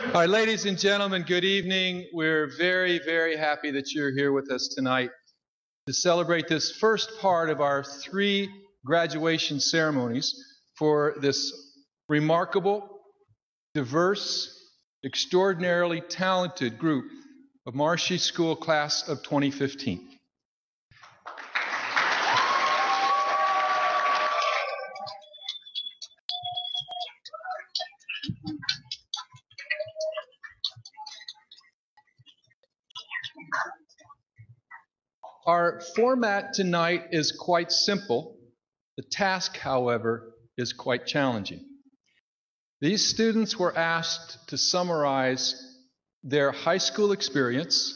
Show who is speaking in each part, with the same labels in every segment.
Speaker 1: All right, ladies and gentlemen, good evening. We're very, very happy that you're here with us tonight to celebrate this first part of our 3 graduation ceremonies for this remarkable, diverse, extraordinarily talented group of Marshy School class of 2015. Our format tonight is quite simple. The task, however, is quite challenging. These students were asked to summarize their high school experience,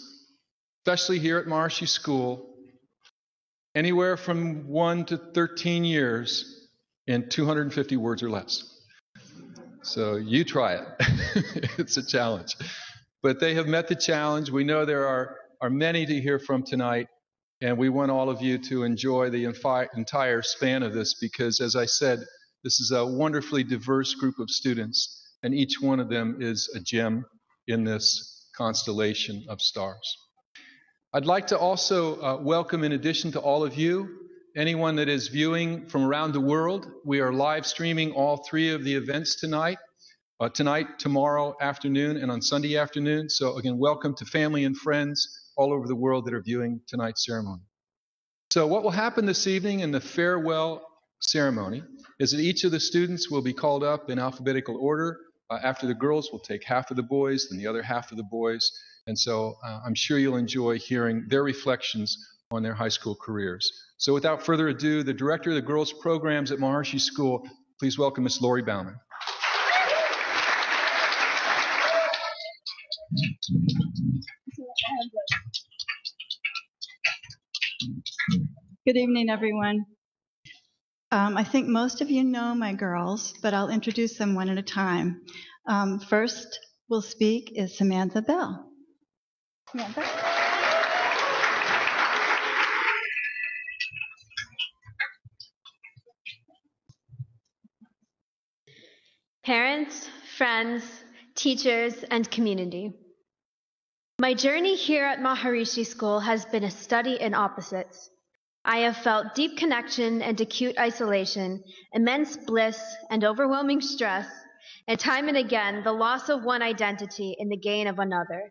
Speaker 1: especially here at Marshy School, anywhere from 1 to 13 years in 250 words or less. So you try it. It's a challenge. But they have met the challenge. We know there are many to hear from tonight. And we want all of you to enjoy the entire span of this because, as I said, this is a wonderfully diverse group of students, and each one of them is a gem in this constellation of stars. I'd like to also welcome, in addition to all of you, anyone that is viewing from around the world. We are live streaming all 3 of the events tonight, tomorrow afternoon, and on Sunday afternoon. So again, welcome to family and friends all over the world that are viewing tonight's ceremony. So what will happen this evening in the farewell ceremony is that each of the students will be called up in alphabetical order. After the girls, we'll take half of the boys, then the other half of the boys. And so I'm sure you'll enjoy hearing their reflections on their high school careers. So without further ado, the director of the girls' programs at Maharshi School, please welcome Miss Lori Bauman.
Speaker 2: Good evening, everyone. I think most of you know my girls, but I'll introduce them one at a time. First will speak is Samantha Bell. Samantha.
Speaker 3: Parents, friends, teachers, and community. My journey here at Maharishi School has been a study in opposites. I have felt deep connection and acute isolation, immense bliss and overwhelming stress, and time and again the loss of one identity in the gain of another.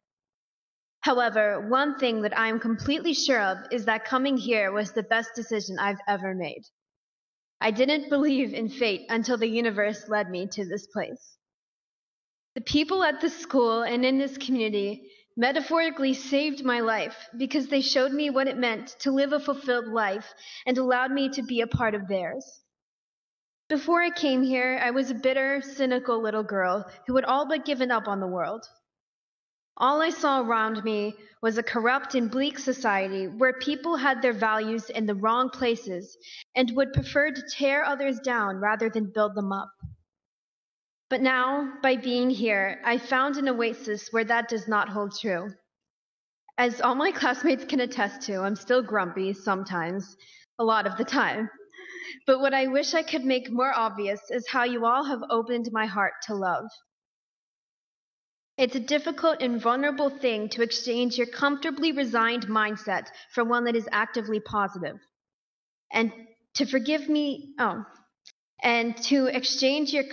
Speaker 3: However, one thing that I am completely sure of is that coming here was the best decision I've ever made. I didn't believe in fate until the universe led me to this place. The people at this school and in this community metaphorically saved my life because they showed me what it meant to live a fulfilled life and allowed me to be a part of theirs. Before I came here, I was a bitter, cynical little girl who had all but given up on the world. All I saw around me was a corrupt and bleak society where people had their values in the wrong places and would prefer to tear others down rather than build them up. But now, by being here, I found an oasis where that does not hold true. As all my classmates can attest to, I'm still grumpy sometimes, a lot of the time. But what I wish I could make more obvious is how you all have opened my heart to love. It's a difficult and vulnerable thing to exchange your comfortably resigned mindset for one that is actively positive. And to forgive me, and to exchange your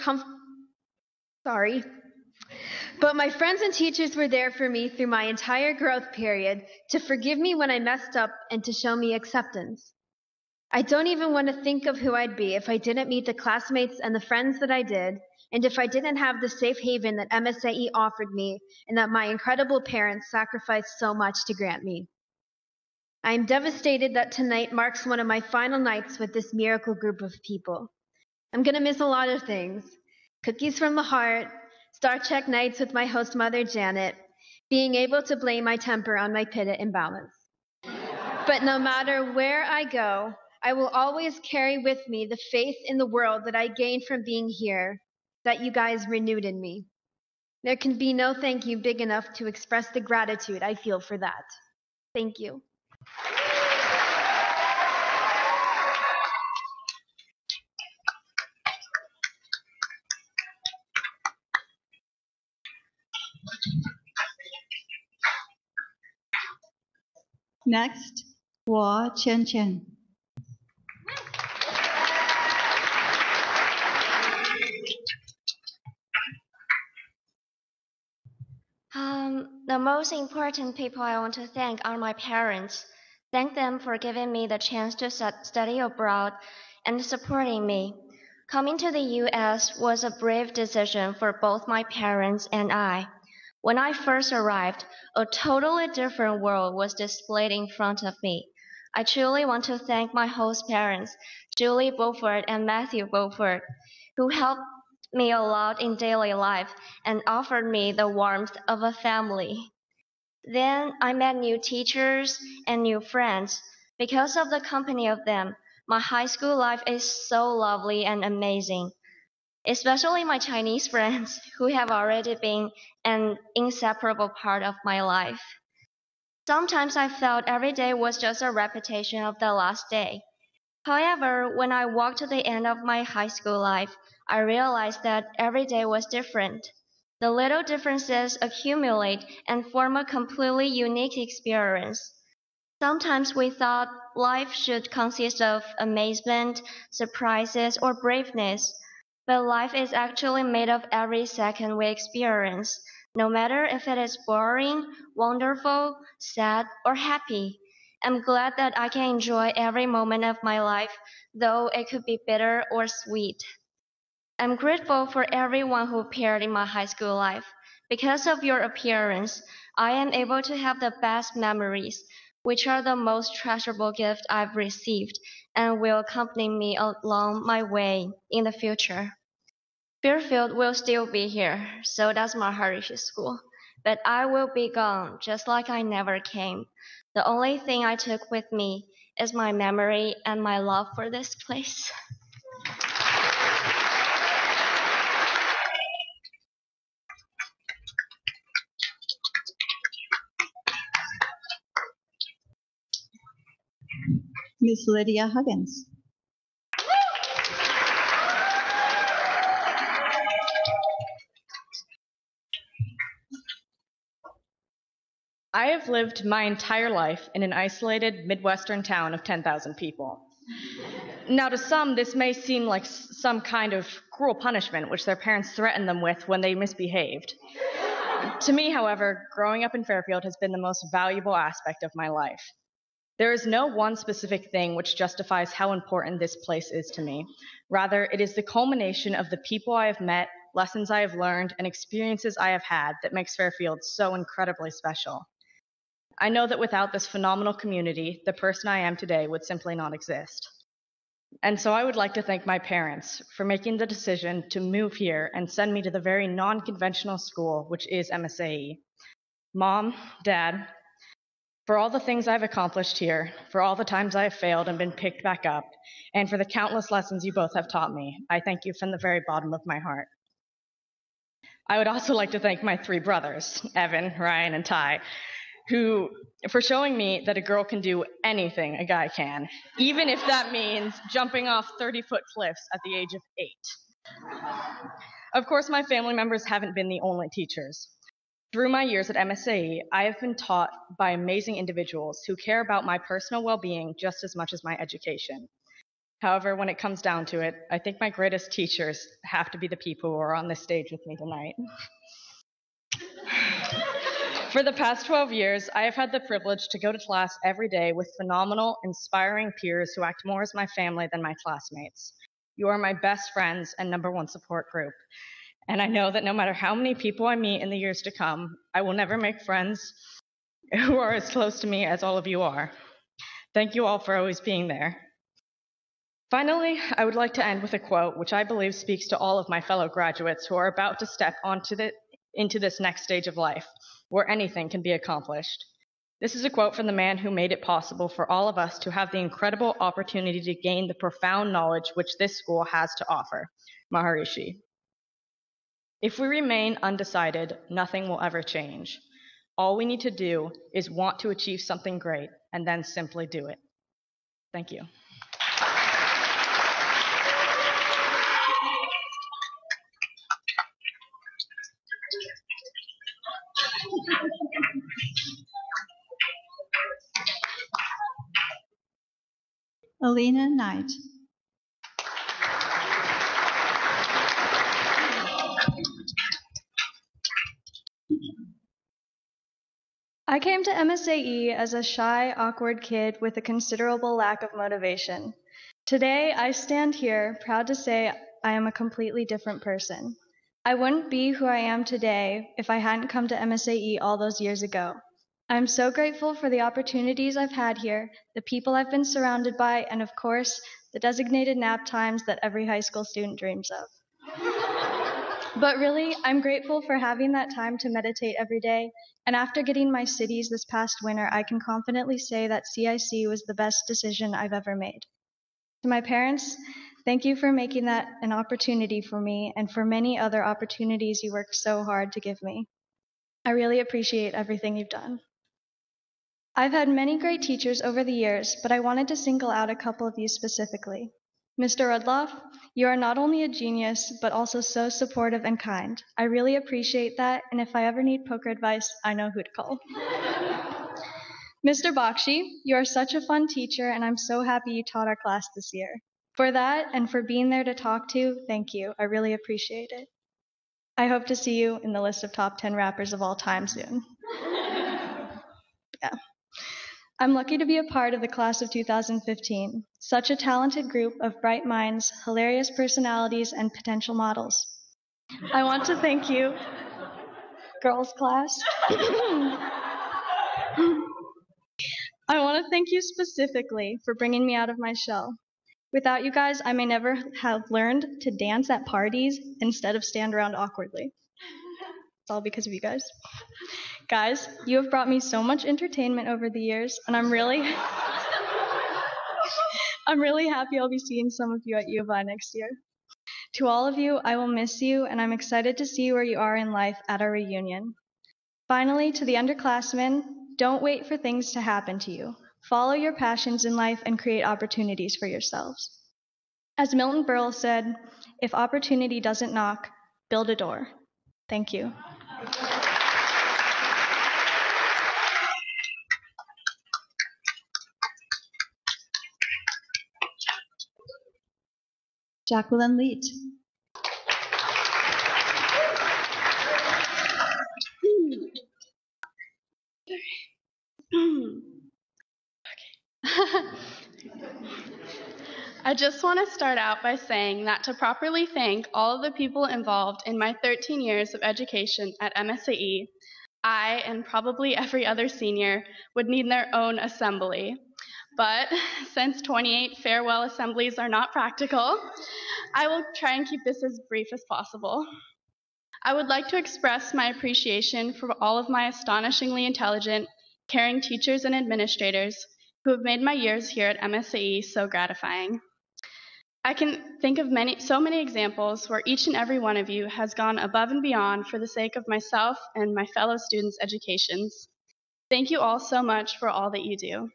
Speaker 3: But my friends and teachers were there for me through my entire growth period to forgive me when I messed up and to show me acceptance. I don't even want to think of who I'd be if I didn't meet the classmates and the friends that I did, and if I didn't have the safe haven that MSAE offered me and that my incredible parents sacrificed so much to grant me. I am devastated that tonight marks one of my final nights with this miracle group of people. I'm going to miss a lot of things. Cookies from the heart, Star Trek nights with my host mother, Janet, being able to blame my temper on my pit imbalance. But no matter where I go, I will always carry with me the faith in the world that I gained from being here, that you guys renewed in me. There can be no thank you big enough to express the gratitude I feel for that. Thank you.
Speaker 2: Next, Hua Chen Chen.
Speaker 4: The most important people I want to thank are my parents. Thank them for giving me the chance to study abroad and supporting me. Coming to the US was a brave decision for both my parents and I. When I first arrived, a totally different world was displayed in front of me. I truly want to thank my host parents, Julie Beaufort and Matthew Beaufort, who helped me a lot in daily life and offered me the warmth of a family. Then I met new teachers and new friends. Because of the company of them, my high school life is so lovely and amazing, especially my Chinese friends who have already been an inseparable part of my life. Sometimes I felt every day was just a repetition of the last day. However, when I walked to the end of my high school life, I realized that every day was different. The little differences accumulate and form a completely unique experience. Sometimes we thought life should consist of amazement, surprises, or braveness, but life is actually made of every second we experience, no matter if it is boring, wonderful, sad, or happy. I'm glad that I can enjoy every moment of my life, though it could be bitter or sweet. I'm grateful for everyone who appeared in my high school life. Because of your appearance, I am able to have the best memories, which are the most treasurable gift I've received and will accompany me along my way in the future. Fairfield will still be here, so does Maharishi School. But I will be gone just like I never came. The only thing I took with me is my memory and my love for this place.
Speaker 2: Miss Lydia Huggins.
Speaker 5: I have lived my entire life in an isolated Midwestern town of 10,000 people. Now, to some, this may seem like some kind of cruel punishment which their parents threatened them with when they misbehaved. To me, however, growing up in Fairfield has been the most valuable aspect of my life. There is no one specific thing which justifies how important this place is to me. Rather, it is the culmination of the people I have met, lessons I have learned, and experiences I have had that makes Fairfield so incredibly special. I know that without this phenomenal community, the person I am today would simply not exist. And so I would like to thank my parents for making the decision to move here and send me to the very non-conventional school, which is MSAE. Mom, Dad, for all the things I've accomplished here, for all the times I have failed and been picked back up, and for the countless lessons you both have taught me, I thank you from the very bottom of my heart. I would also like to thank my three brothers, Evan, Ryan, and Ty, for showing me that a girl can do anything a guy can, even if that means jumping off 30-foot cliffs at the age of 8. Of course, my family members haven't been the only teachers. Through my years at MSAE, I have been taught by amazing individuals who care about my personal well-being just as much as my education. However, when it comes down to it, I think my greatest teachers have to be the people who are on this stage with me tonight. For the past 12 years, I have had the privilege to go to class every day with phenomenal, inspiring peers who act more as my family than my classmates. You are my best friends and #1 support group. And I know that no matter how many people I meet in the years to come, I will never make friends who are as close to me as all of you are. Thank you all for always being there. Finally, I would like to end with a quote which I believe speaks to all of my fellow graduates who are about to step into this next stage of life, where anything can be accomplished. This is a quote from the man who made it possible for all of us to have the incredible opportunity to gain the profound knowledge which this school has to offer, Maharishi. If we remain undecided, nothing will ever change. All we need to do is want to achieve something great and then simply do it. Thank you.
Speaker 2: Alina Knight.
Speaker 6: I came to MSAE as a shy, awkward kid with a considerable lack of motivation. Today, I stand here proud to say I am a completely different person. I wouldn't be who I am today if I hadn't come to MSAE all those years ago. I'm so grateful for the opportunities I've had here, the people I've been surrounded by, and of course, the designated nap times that every high school student dreams of. But really, I'm grateful for having that time to meditate every day, and after getting my cities this past winter, I can confidently say that CIC was the best decision I've ever made. To my parents, thank you for making that an opportunity for me and for many other opportunities you worked so hard to give me. I really appreciate everything you've done. I've had many great teachers over the years, but I wanted to single out a couple of you specifically. Mr. Rudloff, you are not only a genius, but also so supportive and kind. I really appreciate that, and if I ever need poker advice, I know who to call. Mr. Bakshi, you are such a fun teacher, and I'm so happy you taught our class this year. For that, and for being there to talk to, thank you. I really appreciate it. I hope to see you in the list of top 10 rappers of all time soon. Yeah. I'm lucky to be a part of the class of 2015. Such a talented group of bright minds, hilarious personalities, and potential models. I want to thank you, girls class. I want to thank you specifically for bringing me out of my shell. Without you guys, I may never have learned to dance at parties instead of stand around awkwardly. It's all because of you guys. Guys, you have brought me so much entertainment over the years, and I'm really happy I'll be seeing some of you at U of I next year. To all of you, I will miss you, and I'm excited to see where you are in life at our reunion. Finally, to the underclassmen, don't wait for things to happen to you. Follow your passions in life and create opportunities for yourselves. As Milton Berle said, if opportunity doesn't knock, build a door. Thank you.
Speaker 2: Jacqueline Leet.
Speaker 7: I just want to start out by saying that to properly thank all of the people involved in my 13 years of education at MSAE, I and probably every other senior would need their own assembly. But since 28 farewell assemblies are not practical, I will try and keep this as brief as possible. I would like to express my appreciation for all of my astonishingly intelligent, caring teachers and administrators who have made my years here at MSAE so gratifying. I can think of so many examples where each and every one of you has gone above and beyond for the sake of myself and my fellow students' educations. Thank you all so much for all that you do.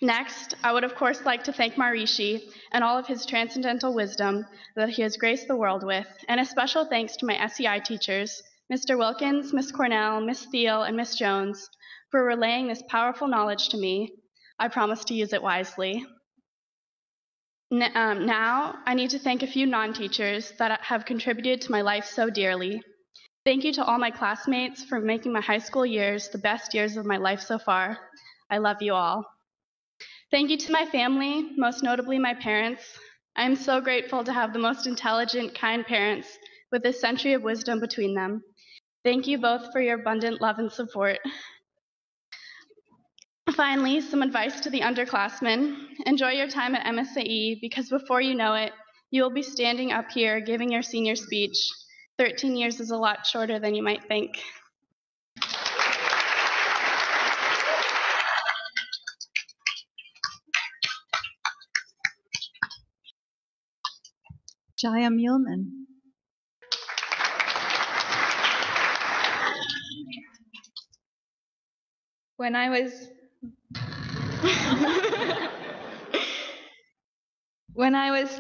Speaker 7: Next, I would of course like to thank Maharishi and all of his transcendental wisdom that he has graced the world with, and a special thanks to my SEI teachers, Mr. Wilkins, Miss Cornell, Miss Thiel, and Miss Jones, for relaying this powerful knowledge to me. I promise to use it wisely. Now, I need to thank a few non-teachers that have contributed to my life so dearly. Thank you to all my classmates for making my high school years the best years of my life so far. I love you all. Thank you to my family, most notably my parents. I am so grateful to have the most intelligent, kind parents with a century of wisdom between them. Thank you both for your abundant love and support. Finally, some advice to the underclassmen. Enjoy your time at MSAE because before you know it, you will be standing up here giving your senior speech. 13 years is a lot shorter than you might think.
Speaker 2: Jaya Muleman.
Speaker 8: When I was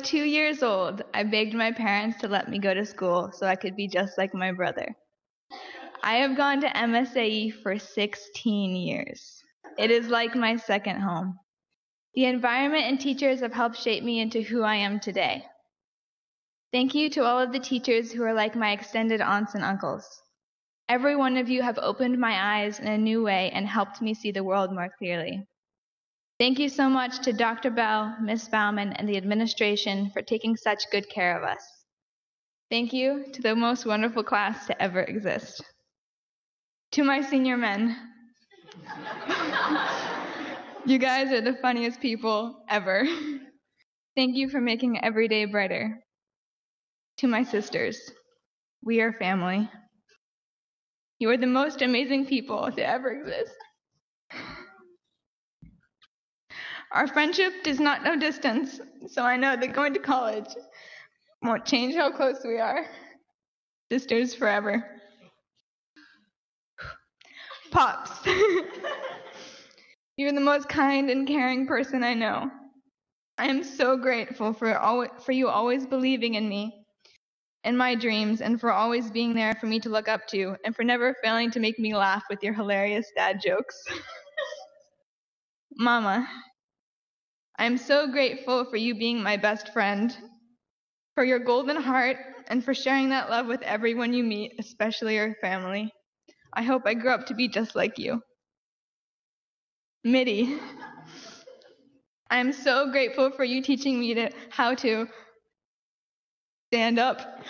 Speaker 8: 2 years old, I begged my parents to let me go to school so I could be just like my brother. I have gone to MSAE for 16 years. It is like my second home. The environment and teachers have helped shape me into who I am today. Thank you to all of the teachers who are like my extended aunts and uncles. Every one of you have opened my eyes in a new way and helped me see the world more clearly. Thank you so much to Dr. Bell, Ms. Bauman, and the administration for taking such good care of us. Thank you to the most wonderful class to ever exist. To my senior men, you guys are the funniest people ever. Thank you for making every day brighter. To my sisters, we are family. You are the most amazing people to ever exist. Our friendship does not know distance, so I know that going to college won't change how close we are. Sisters forever. Pops, you're the most kind and caring person I know. I am so grateful for you always believing in me and my dreams, and for always being there for me to look up to, and for never failing to make me laugh with your hilarious dad jokes. Mama, I'm so grateful for you being my best friend, for your golden heart, and for sharing that love with everyone you meet, especially your family. I hope I grow up to be just like you. Mitty, I'm so grateful for you teaching me how to stand up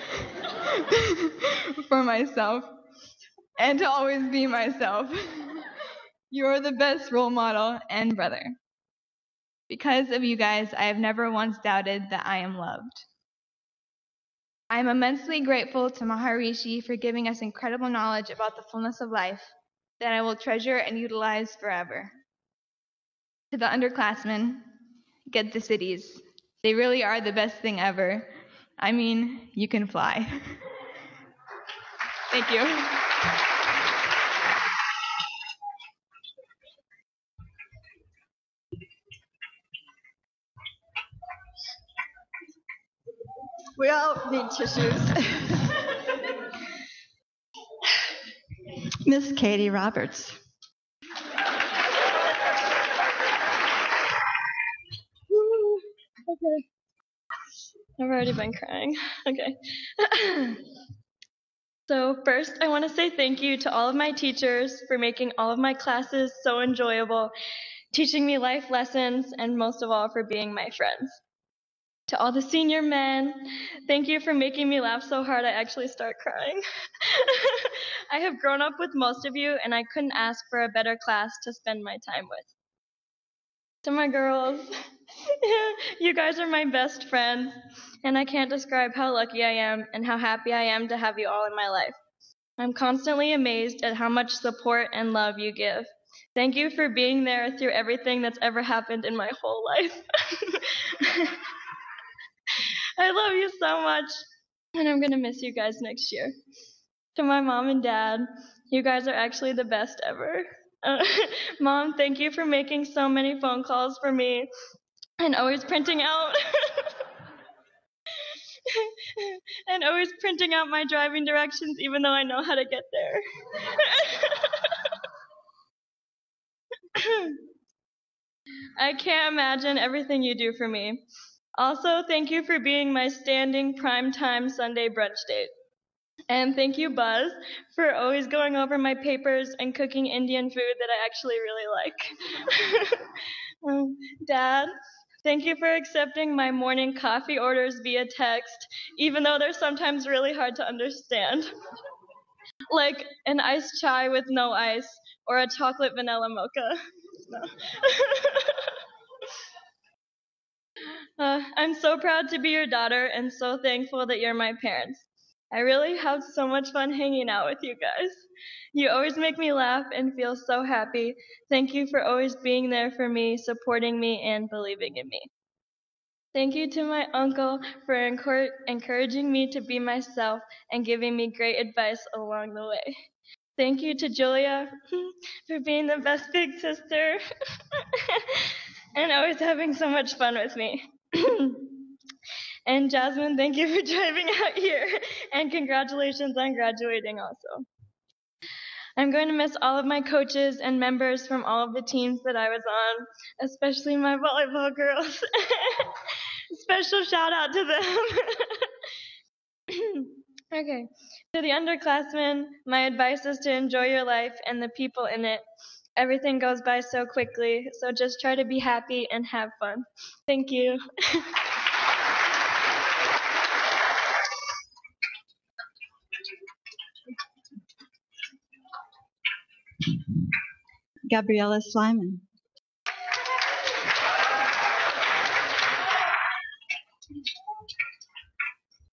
Speaker 8: for myself and to always be myself. You're the best role model and brother. Because of you guys, I have never once doubted that I am loved. I am immensely grateful to Maharishi for giving us incredible knowledge about the fullness of life that I will treasure and utilize forever. To the underclassmen, get the cities. They really are the best thing ever. I mean, you can fly. Thank you.
Speaker 2: We all need tissues. Miss Katie Roberts.
Speaker 9: Okay. I've already been crying. Okay. So first, I want to say thank you to all of my teachers for making all of my classes so enjoyable, teaching me life lessons, and most of all, for being my friends. To all the senior men, thank you for making me laugh so hard I actually start crying. I have grown up with most of you, and I couldn't ask for a better class to spend my time with. To my girls, you guys are my best friends, and I can't describe how lucky I am and how happy I am to have you all in my life. I'm constantly amazed at how much support and love you give. Thank you for being there through everything that's ever happened in my whole life. I love you so much, and I'm going to miss you guys next year. To my mom and dad, you guys are actually the best ever. Mom, thank you for making so many phone calls for me and always printing out my driving directions even though I know how to get there. I can't imagine everything you do for me. Also, thank you for being my standing primetime Sunday brunch date. And thank you, Buzz, for always going over my papers and cooking Indian food that I actually really like. Dad, thank you for accepting my morning coffee orders via text, even though they're sometimes really hard to understand. Like an iced chai with no ice, or a chocolate vanilla mocha. I'm so proud to be your daughter and so thankful that you're my parents. I really have so much fun hanging out with you guys. You always make me laugh and feel so happy. Thank you for always being there for me, supporting me, and believing in me. Thank you to my uncle for encouraging me to be myself and giving me great advice along the way. Thank you to Julia for being the best big sister and always having so much fun with me. And Jasmine, thank you for driving out here, and congratulations on graduating also. I'm going to miss all of my coaches and members from all of the teams that I was on, especially my volleyball girls. Special shout out to them. Okay. To the underclassmen, my advice is to enjoy your life and the people in it. Everything goes by so quickly, so just try to be happy and have fun. Thank you.
Speaker 2: Gabriella Slyman.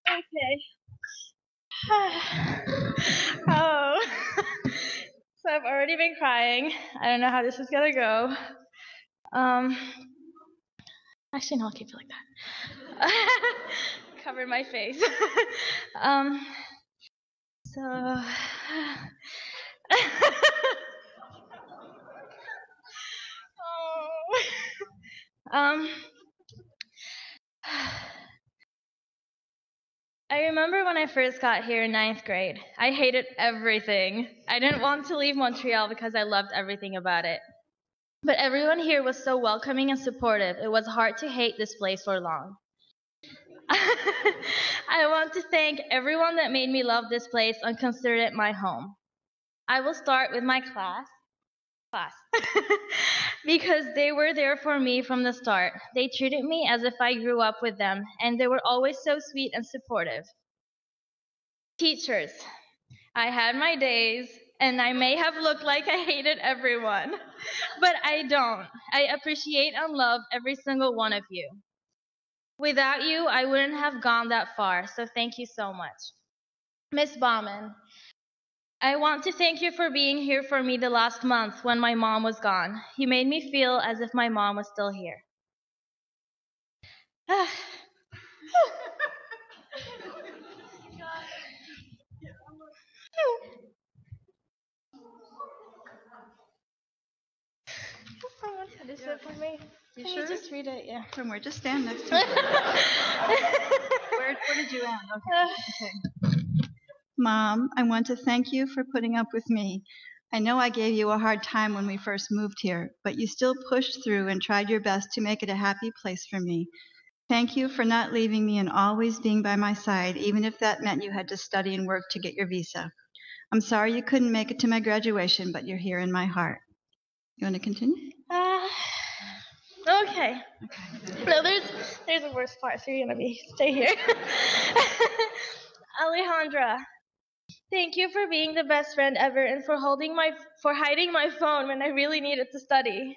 Speaker 9: Okay. Oh. So I've already been crying. I don't know how this is gonna go. Actually, no, I'll keep it like that. Cover my face. So. Oh. I remember when I first got here in 9th grade. I hated everything. I didn't want to leave Montreal because I loved everything about it. But everyone here was so welcoming and supportive. It was hard to hate this place for long. I want to thank everyone that made me love this place and consider it my home. I will start with my class. Because they were there for me from the start. They treated me as if I grew up with them, and they were always so sweet and supportive. Teachers, I had my days, and I may have looked like I hated everyone, but I don't. I appreciate and love every single one of you. Without you, I wouldn't have gone that far, so thank you so much. Miss Bauman, I want to thank you for being here for me the last month when my mom was gone. You made me feel as if my mom was still here. Someone had this for me. Can you just read it? Yeah.
Speaker 2: From where? Just stand next to it. Where did you end? Okay. Mom, I want to thank you for putting up with me. I know I gave you a hard time when we first moved here, but you still pushed through and tried your best to make it a happy place for me. Thank you for not leaving me and always being by my side, even if that meant you had to study and work to get your visa. I'm sorry you couldn't make it to my graduation, but you're here in my heart. You want to continue?
Speaker 9: Okay. No, there's a worse part, so you're gonna stay here. Alejandra, thank you for being the best friend ever and for hiding my phone when I really needed to study.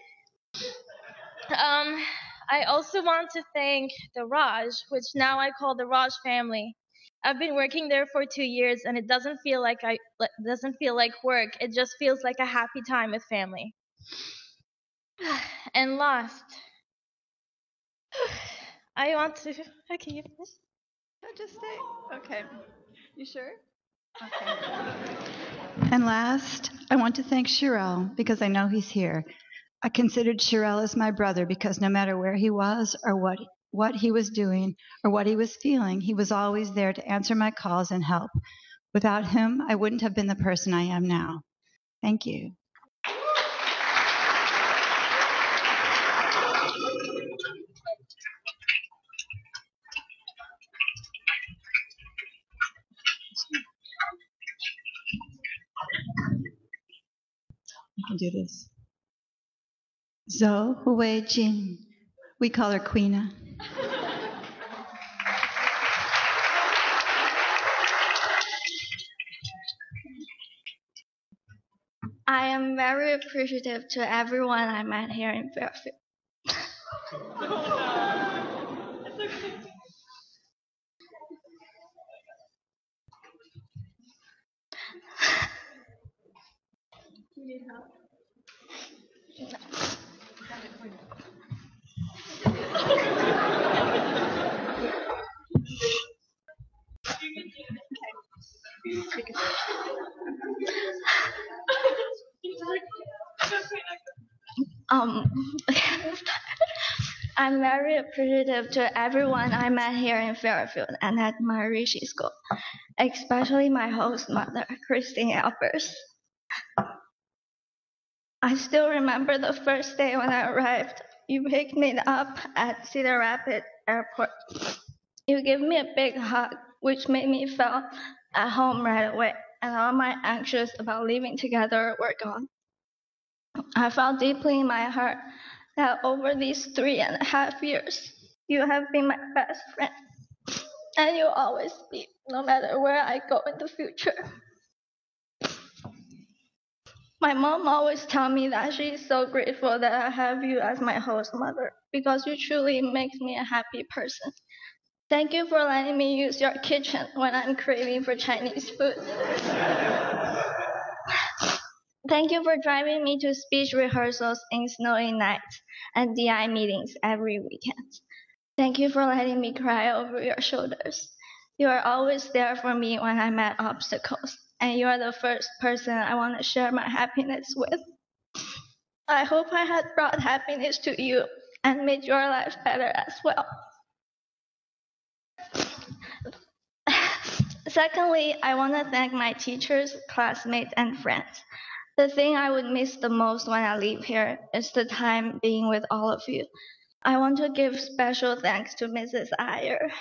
Speaker 9: I also want to thank the Raj, which now I call the Raj family. I've been working there for 2 years, and it doesn't feel like work. It just feels like a happy time with family. And last, I want to. Okay, you finish?
Speaker 2: Just stay. Okay. You sure? Okay. And last, I want to thank Shirel because I know he's here. I considered Shirel as my brother because no matter where he was or what he was doing or what he was feeling, he was always there to answer my calls and help. Without him, I wouldn't have been the person I am now. Thank you. You can do this. Zhou Hui Jin. We call her Queena.
Speaker 4: I am very appreciative to everyone I met here in Fairfield. I'm very appreciative to everyone I met here in Fairfield and at Maharishi School, especially my host mother, Christine Albers.
Speaker 9: I still remember the first day when I arrived. You picked me up at Cedar Rapids Airport. You gave me a big hug, which made me feel at home right away, and all my anxious about leaving together were gone. I felt deeply in my heart that over these 3.5 years, you have been my best friend, and you'll always be, no matter where I go in the future. My mom always tells me that she is so grateful that I have you as my host mother, because you truly make me a happy person. Thank you for letting me use your kitchen when I'm craving for Chinese food. Thank you for driving me to speech rehearsals in snowy nights and DI meetings every weekend. Thank you for letting me cry over your shoulders. You are always there for me when I'm at obstacles, and you are the first person I want to share my happiness with. I hope I had brought happiness to you and made your life better as well. Secondly, I want to thank my teachers, classmates, and friends. The thing I would miss the most when I leave here is the time being with all of you. I want to give special thanks to Mrs. Iyer.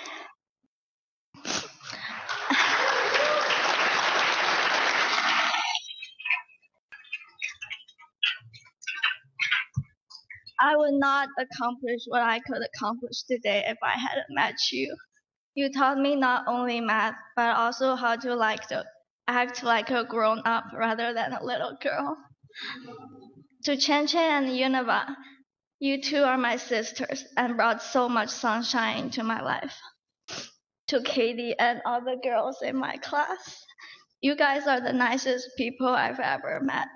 Speaker 9: I would not accomplish what I could accomplish today if I hadn't met you. You taught me not only math, but also how to act like a grown-up rather than a little girl. To Chen Chen and Yunava, you two are my sisters and brought so much sunshine into my life. To Katie and all the girls in my class, you guys are the nicest people I've ever met.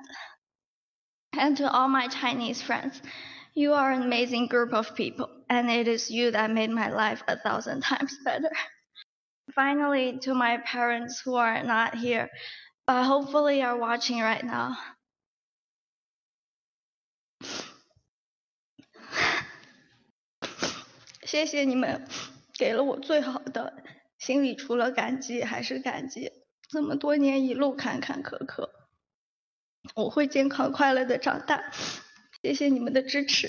Speaker 9: And to all my Chinese friends, you are an amazing group of people, and it is you that made my life 1,000 times better. Finally, to my parents who are not here, but hopefully are watching right now.谢谢你们给了我最好的，心里除了感激还是感激。这么多年一路坎坎坷坷，我会健康快乐的长大。谢谢你们的支持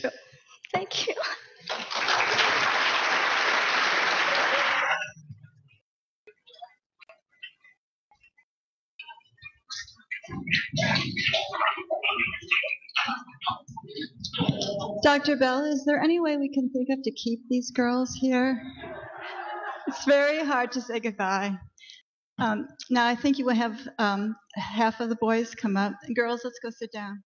Speaker 9: ，Thank you。Dr.
Speaker 2: Bell, is there any way we can think of to keep these girls here? It's very hard to say goodbye. Now I think you will have half of the boys come up. Girls, let's go sit down.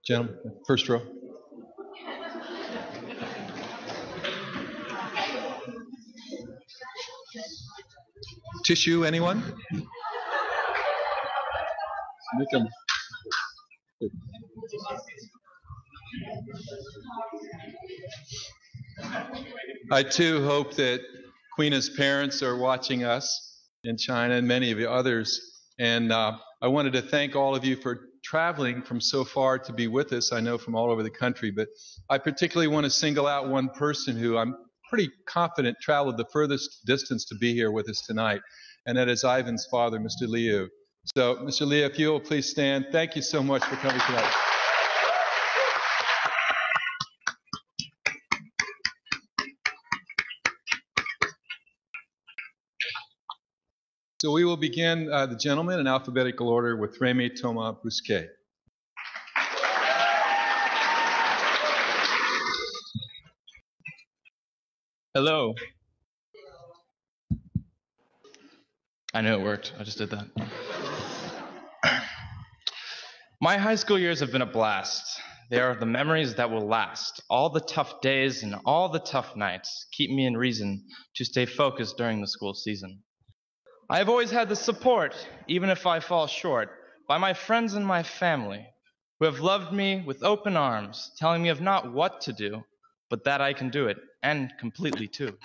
Speaker 1: Gentlemen, first row. Tissue, anyone? Make them. I too hope that Queena's parents are watching us in China and many of the others. And I wanted to thank all of you for traveling from so far to be with us. I know from all over the country, but I particularly want to single out one person who I'm pretty confident traveled the furthest distance to be here with us tonight, and that is Ivan's father, Mr. Liu. So, Mr. Liu, if you will please stand. Thank you so much for coming tonight. So we will begin the gentlemen in alphabetical order with Remy Thomas Bousquet.
Speaker 10: Hello. I knew it worked. I just did that. My high school years have been a blast. They are the memories that will last. All the tough days and all the tough nights keep me in reason to stay focused during the school season. I have always had the support, even if I fall short, by my friends and my family, who have loved me with open arms, telling me of not what to do, but that I can do it, and completely too.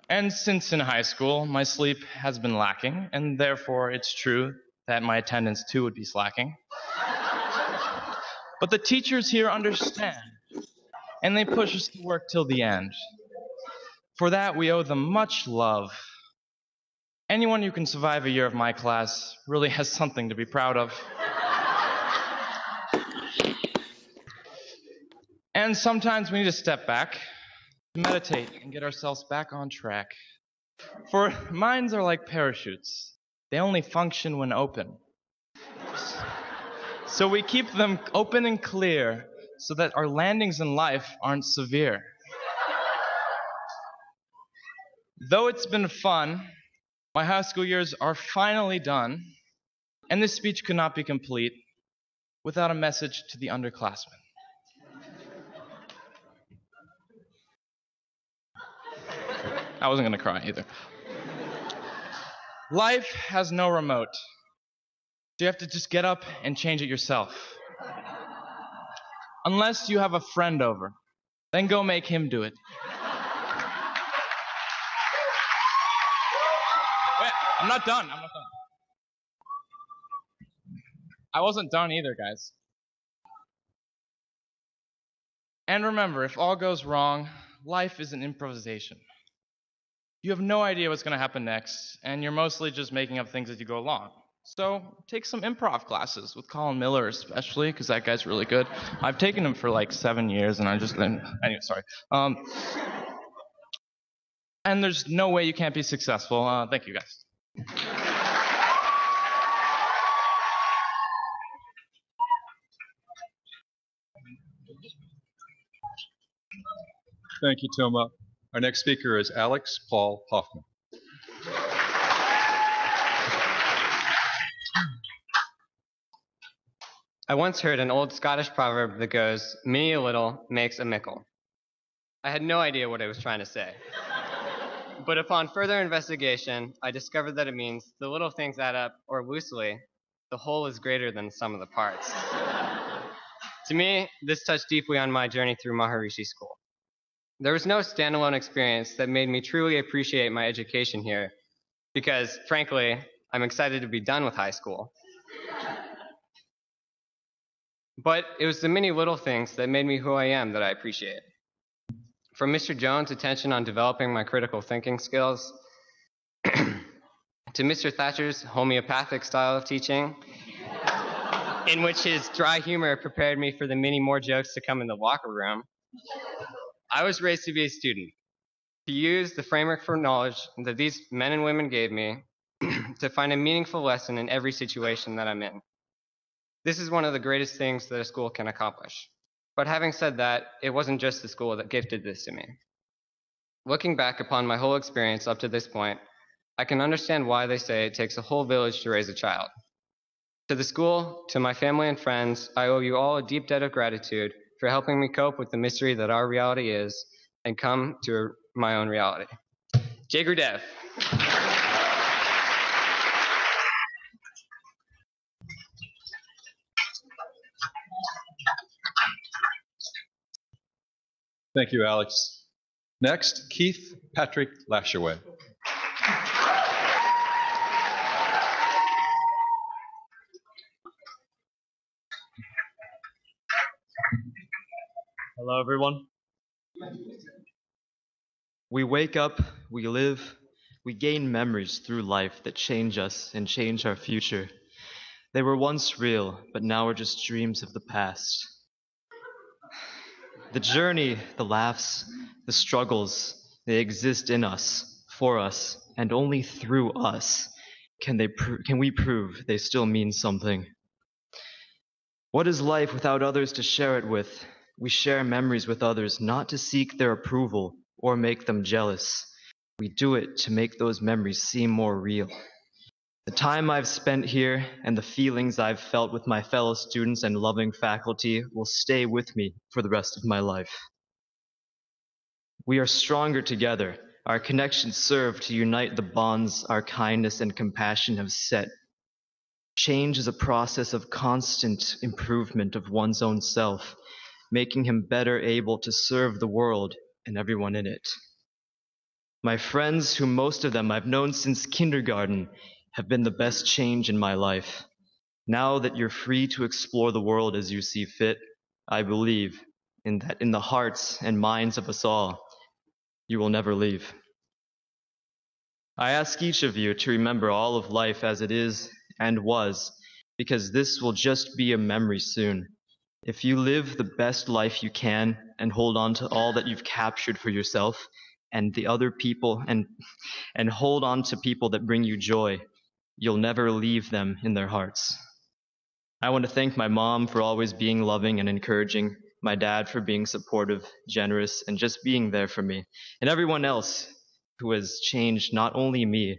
Speaker 10: And since in high school, my sleep has been lacking, and therefore it's true that my attendance too would be slacking. But the teachers here understand, and they push us to work till the end. For that, we owe them much love. Anyone who can survive a year of my class really has something to be proud of. And sometimes we need to step back, to meditate, and get ourselves back on track. For minds are like parachutes. They only function when open. So we keep them open and clear so that our landings in life aren't severe. Though it's been fun, my high school years are finally done, and this speech could not be complete without a message to the underclassmen. I wasn't going to cry either. Life has no remote. So you have to just get up and change it yourself. Unless you have a friend over, then go make him do it. Wait, I'm not done. I wasn't done either, guys. And remember, if all goes wrong, life is an improvisation. You have no idea what's going to happen next, and you're mostly just making up things as you go along. So take some improv classes with Colin Miller, especially, because that guy's really good. I've taken him for like 7 years, and anyway, sorry. And there's no way you can't be successful. Thank you, guys.
Speaker 1: Thank you, Toma. Our next speaker is Alex Paul Hoffman.
Speaker 11: I once heard an old Scottish proverb that goes, "Many a little makes a mickle." I had no idea what it was trying to say. But upon further investigation, I discovered that it means the little things add up, or loosely, the whole is greater than the sum of the parts. To me, this touched deeply on my journey through Maharishi School. There was no standalone experience that made me truly appreciate my education here, because, frankly, I'm excited to be done with high school. But it was the many little things that made me who I am that I appreciate. From Mr. Jones' attention on developing my critical thinking skills, to Mr. Thatcher's homeopathic style of teaching, in which his dry humor prepared me for the many more jokes to come in the locker room, I was raised to be a student, to use the framework for knowledge that these men and women gave me to find a meaningful lesson in every situation that I'm in. This is one of the greatest things that a school can accomplish. But having said that, it wasn't just the school that gifted this to me. Looking back upon my whole experience up to this point, I can understand why they say it takes a whole village to raise a child. To the school, to my family and friends, I owe you all a deep debt of gratitude for helping me cope with the mystery that our reality is and come to my own reality. Jay Grudev.
Speaker 1: Thank you, Alex. Next, Keith Patrick Lashaway.
Speaker 12: Hello, everyone. We wake up, we live, we gain memories through life that change us and change our future. They were once real, but now are just dreams of the past. The journey, the laughs, the struggles, they exist in us, for us, and only through us can we prove they still mean something. What is life without others to share it with? We share memories with others not to seek their approval or make them jealous. We do it to make those memories seem more real. The time I've spent here and the feelings I've felt with my fellow students and loving faculty will stay with me for the rest of my life. We are stronger together. Our connections serve to unite the bonds our kindness and compassion have set. Change is a process of constant improvement of one's own self, making him better able to serve the world and everyone in it. My friends, who most of them I've known since kindergarten, have been the best change in my life. Now that you're free to explore the world as you see fit, I believe that in the hearts and minds of us all, you will never leave. I ask each of you to remember all of life as it is and was, because this will just be a memory soon. If you live the best life you can and hold on to all that you've captured for yourself and the other people and hold on to people that bring you joy, you'll never leave them in their hearts. I want to thank my mom for always being loving and encouraging, my dad for being supportive, generous, and just being there for me, and everyone else who has changed not only me,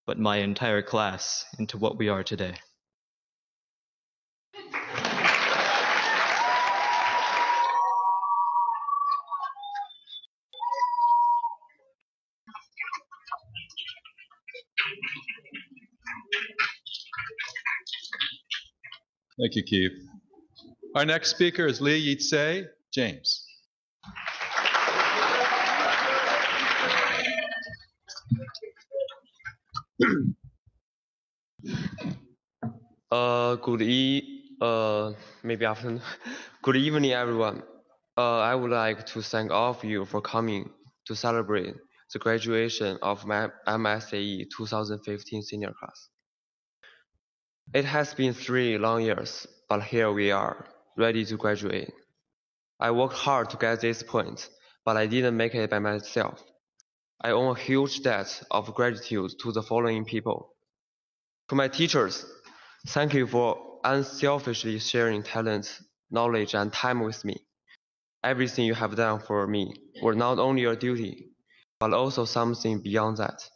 Speaker 12: but my entire class into what we are today.
Speaker 1: Thank you, Keith. Our next speaker is Lee Yitse James.
Speaker 13: Maybe afternoon. Good evening, everyone. I would like to thank all of you for coming to celebrate the graduation of my MSAE 2015 senior class. It has been 3 long years, but here we are, ready to graduate. I worked hard to get this point, but I didn't make it by myself. I owe a huge debt of gratitude to the following people. To my teachers, thank you for unselfishly sharing talent, knowledge, and time with me. Everything you have done for me were not only your duty, but also something beyond that.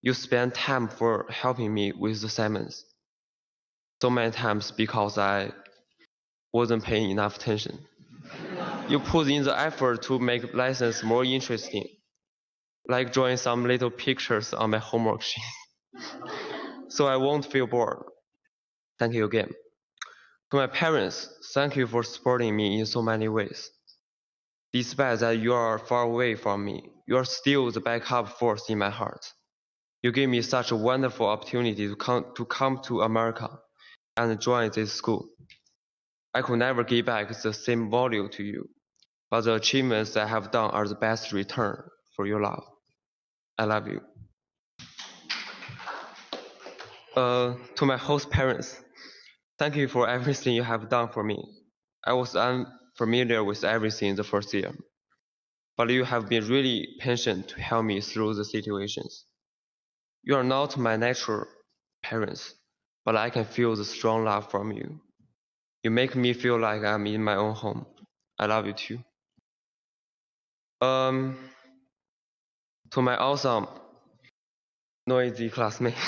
Speaker 13: You spent time for helping me with the assignments. So many times because I wasn't paying enough attention. You put in the effort to make lessons more interesting, like drawing some little pictures on my homework sheet. So I won't feel bored. Thank you again. To my parents, thank you for supporting me in so many ways. Despite that you are far away from me, you are still the backup force in my heart. You gave me such a wonderful opportunity to come to America and join this school. I could never give back the same value to you, but the achievements I have done are the best return for your love. I love you. To my host parents, thank you for everything you have done for me. I was unfamiliar with everything in the first year, but you have been really patient to help me through the situations. You are not my natural parents, but I can feel the strong love from you. You make me feel like I'm in my own home. I love you too. To my awesome, noisy classmates,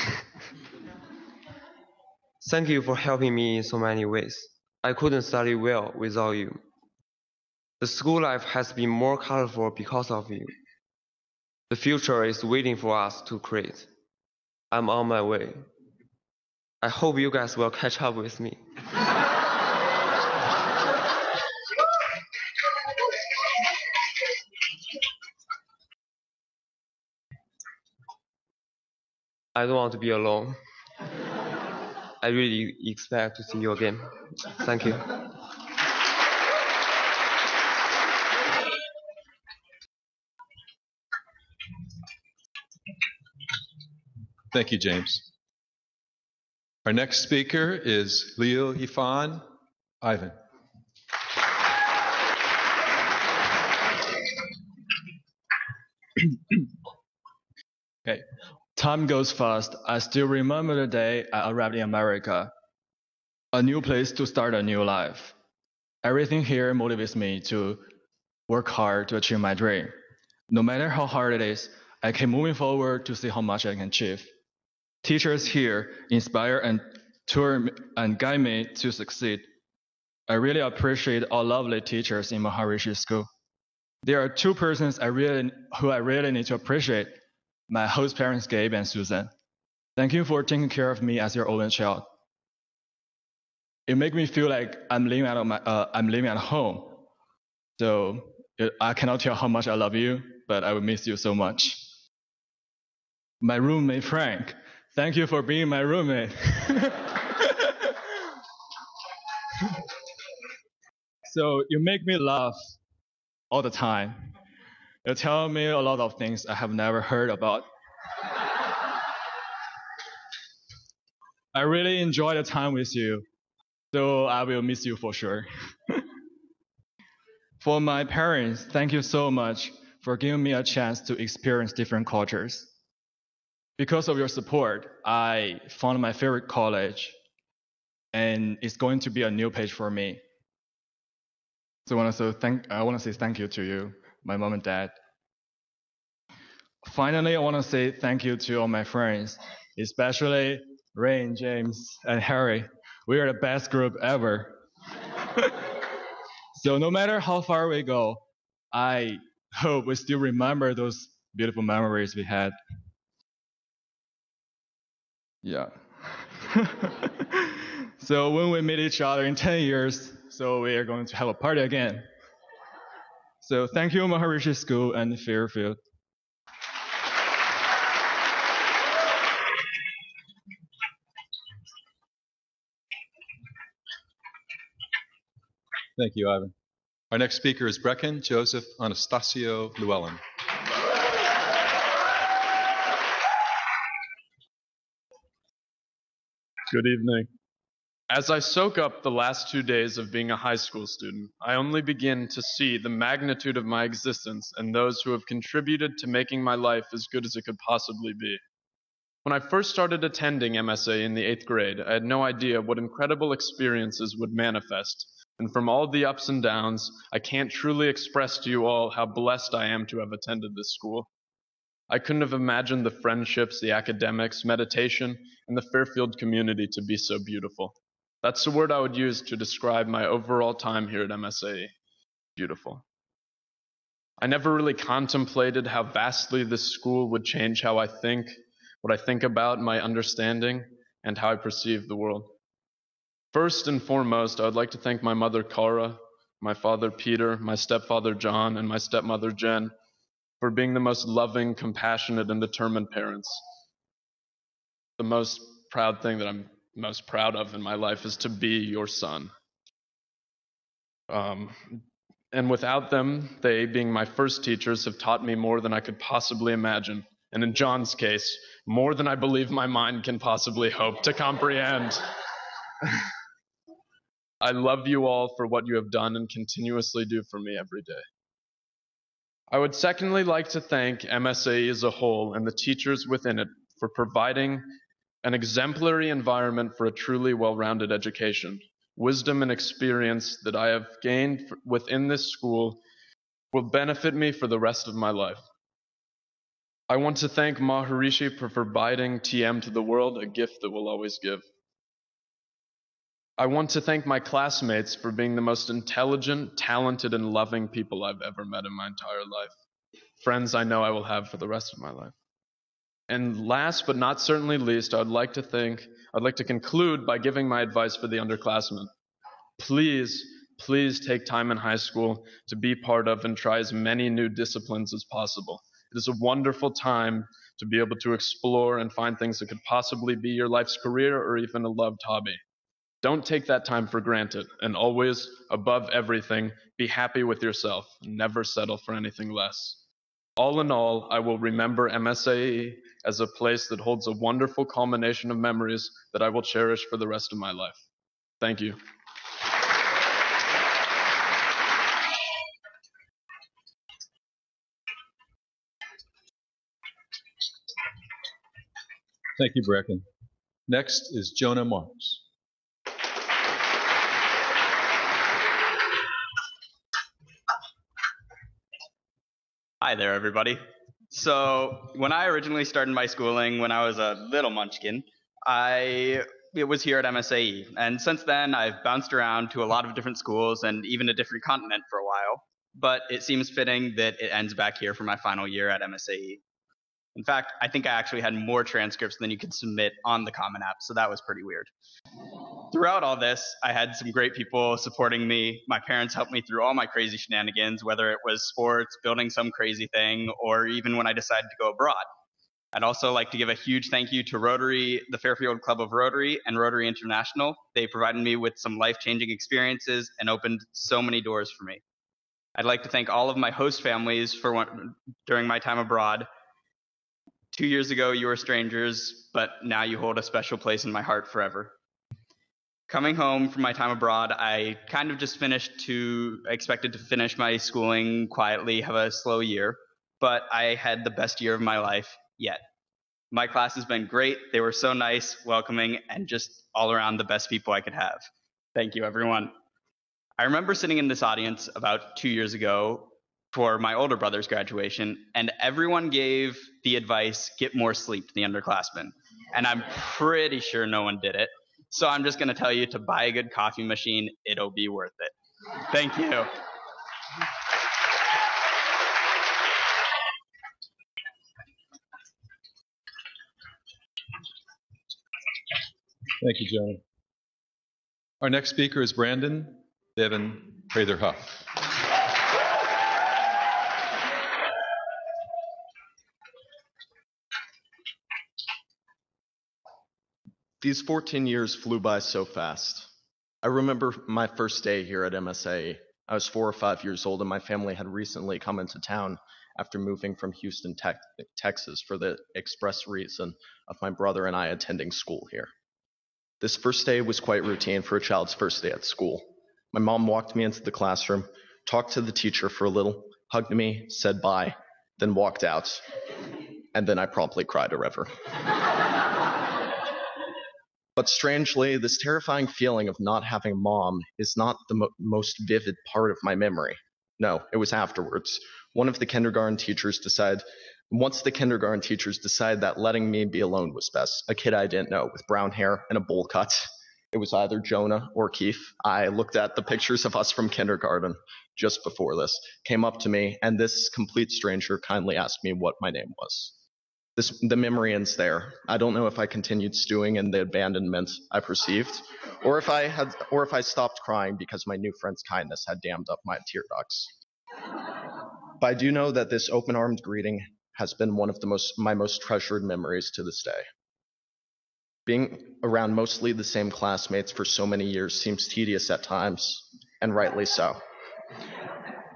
Speaker 13: thank you for helping me in so many ways. I couldn't study well without you. The school life has been more colorful because of you. The future is waiting for us to create. I'm on my way. I hope you guys will catch up with me. I don't want to be alone. I really expect to see you again. Thank you.
Speaker 1: Thank you, James. Our next speaker is Leo Ifan Ivan.
Speaker 14: Okay. Time goes fast. I still remember the day I arrived in America. A new place to start a new life. Everything here motivates me to work hard to achieve my dream. No matter how hard it is, I keep moving forward to see how much I can achieve. Teachers here inspire and tutor and guide me to succeed. I really appreciate all lovely teachers in Maharishi School. There are 2 persons who I really need to appreciate. My host parents, Gabe and Susan. Thank you for taking care of me as your only child. It makes me feel like I'm living at home. So I cannot tell how much I love you, but I will miss you so much. My roommate, Frank. Thank you for being my roommate. So you make me laugh all the time. You tell me a lot of things I have never heard about. I really enjoy the time with you, so I will miss you for sure. For my parents, thank you so much for giving me a chance to experience different cultures. Because of your support, I found my favorite college, and it's going to be a new page for me. So I want to say thank you to you, my mom and dad. Finally, I want to say thank you to all my friends, especially Rain, James, and Harry. We are the best group ever. So no matter how far we go, I hope we still remember those beautiful memories we had. Yeah. So when we meet each other in 10 years, so we are going to have a party again. So thank you, Maharishi School and Fairfield.
Speaker 1: Thank you, Ivan. Our next speaker is Brecken Joseph Anastasio Llewellyn.
Speaker 15: Good evening. As I soak up the last 2 days of being a high school student, I only begin to see the magnitude of my existence and those who have contributed to making my life as good as it could possibly be. When I first started attending MSA in the 8th grade, I had no idea what incredible experiences would manifest. And from all the ups and downs, I can't truly express to you all how blessed I am to have attended this school. I couldn't have imagined the friendships, the academics, meditation, and the Fairfield community to be so beautiful. That's the word I would use to describe my overall time here at MSAE. Beautiful. I never really contemplated how vastly this school would change how I think, what I think about, my understanding, and how I perceive the world. First and foremost, I would like to thank my mother, Cara, my father, Peter, my stepfather, John, and my stepmother, Jen, for being the most loving, compassionate, and determined parents. The most proud thing that I'm most proud of in my life is to be your son. And without them, they, being my first teachers, have taught me more than I could possibly imagine. And in John's case, more than I believe my mind can possibly hope to comprehend. I love you all for what you have done and continuously do for me every day. I would secondly like to thank MSAE as a whole and the teachers within it for providing an exemplary environment for a truly well-rounded education. Wisdom and experience that I have gained within this school will benefit me for the rest of my life. I want to thank Maharishi for providing TM to the world, a gift that will always give. I want to thank my classmates for being the most intelligent, talented, and loving people I've ever met in my entire life. Friends I know I will have for the rest of my life. And last but not certainly least, I'd like to conclude by giving my advice for the underclassmen. Please take time in high school to be part of and try as many new disciplines as possible. It is a wonderful time to be able to explore and find things that could possibly be your life's career or even a loved hobby. Don't take that time for granted, and always, above everything, be happy with yourself. Never settle for anything less. All in all, I will remember MSAE as a place that holds a wonderful culmination of memories that I will cherish for the rest of my life. Thank you.
Speaker 1: Thank you, Brecken. Next is Jonah Marks.
Speaker 16: Hi there, everybody. So when I originally started my schooling when I was a little munchkin, it was here at MSAE. And since then, I've bounced around to a lot of different schools and even a different continent for a while. But it seems fitting that it ends back here for my final year at MSAE. In fact, I think I actually had more transcripts than you could submit on the Common App, so that was pretty weird. Throughout all this, I had some great people supporting me. My parents helped me through all my crazy shenanigans, whether it was sports, building some crazy thing, or even when I decided to go abroad. I'd also like to give a huge thank you to Rotary, the Fairfield Club of Rotary, and Rotary International. They provided me with some life-changing experiences and opened so many doors for me. I'd like to thank all of my host families during my time abroad. 2 years ago, you were strangers, but now you hold a special place in my heart forever. Coming home from my time abroad, I kind of just expected to finish my schooling quietly, have a slow year, but I had the best year of my life yet. My class has been great. They were so nice, welcoming, and just all around the best people I could have. Thank you, everyone. I remember sitting in this audience about 2 years ago for my older brother's graduation, and everyone gave the advice, get more sleep to the underclassmen. And I'm pretty sure no one did it. So I'm just going to tell you to buy a good coffee machine. It'll be worth it. Thank you.
Speaker 1: Thank you, John. Our next speaker is Brandon Devin Prather-Huff.
Speaker 17: These 14 years flew by so fast. I remember my first day here at MSAE. I was 4 or 5 years old, and my family had recently come into town after moving from Houston, Texas, for the express reason of my brother and I attending school here. This first day was quite routine for a child's first day at school. My mom walked me into the classroom, talked to the teacher for a little, hugged me, said bye, then walked out, and then I promptly cried a river. But strangely, this terrifying feeling of not having mom is not the most vivid part of my memory. No, it was afterwards. Once the kindergarten teachers decided that letting me be alone was best, a kid I didn't know with brown hair and a bowl cut. It was either Jonah or Keith. I looked at the pictures of us from kindergarten just before this, came up to me, and this complete stranger kindly asked me what my name was. The memory ends there. I don't know if I continued stewing in the abandonment I perceived, or if I stopped crying because my new friend's kindness had dammed up my tear ducts. But I do know that this open-armed greeting has been one of my most treasured memories to this day. Being around mostly the same classmates for so many years seems tedious at times, and rightly so.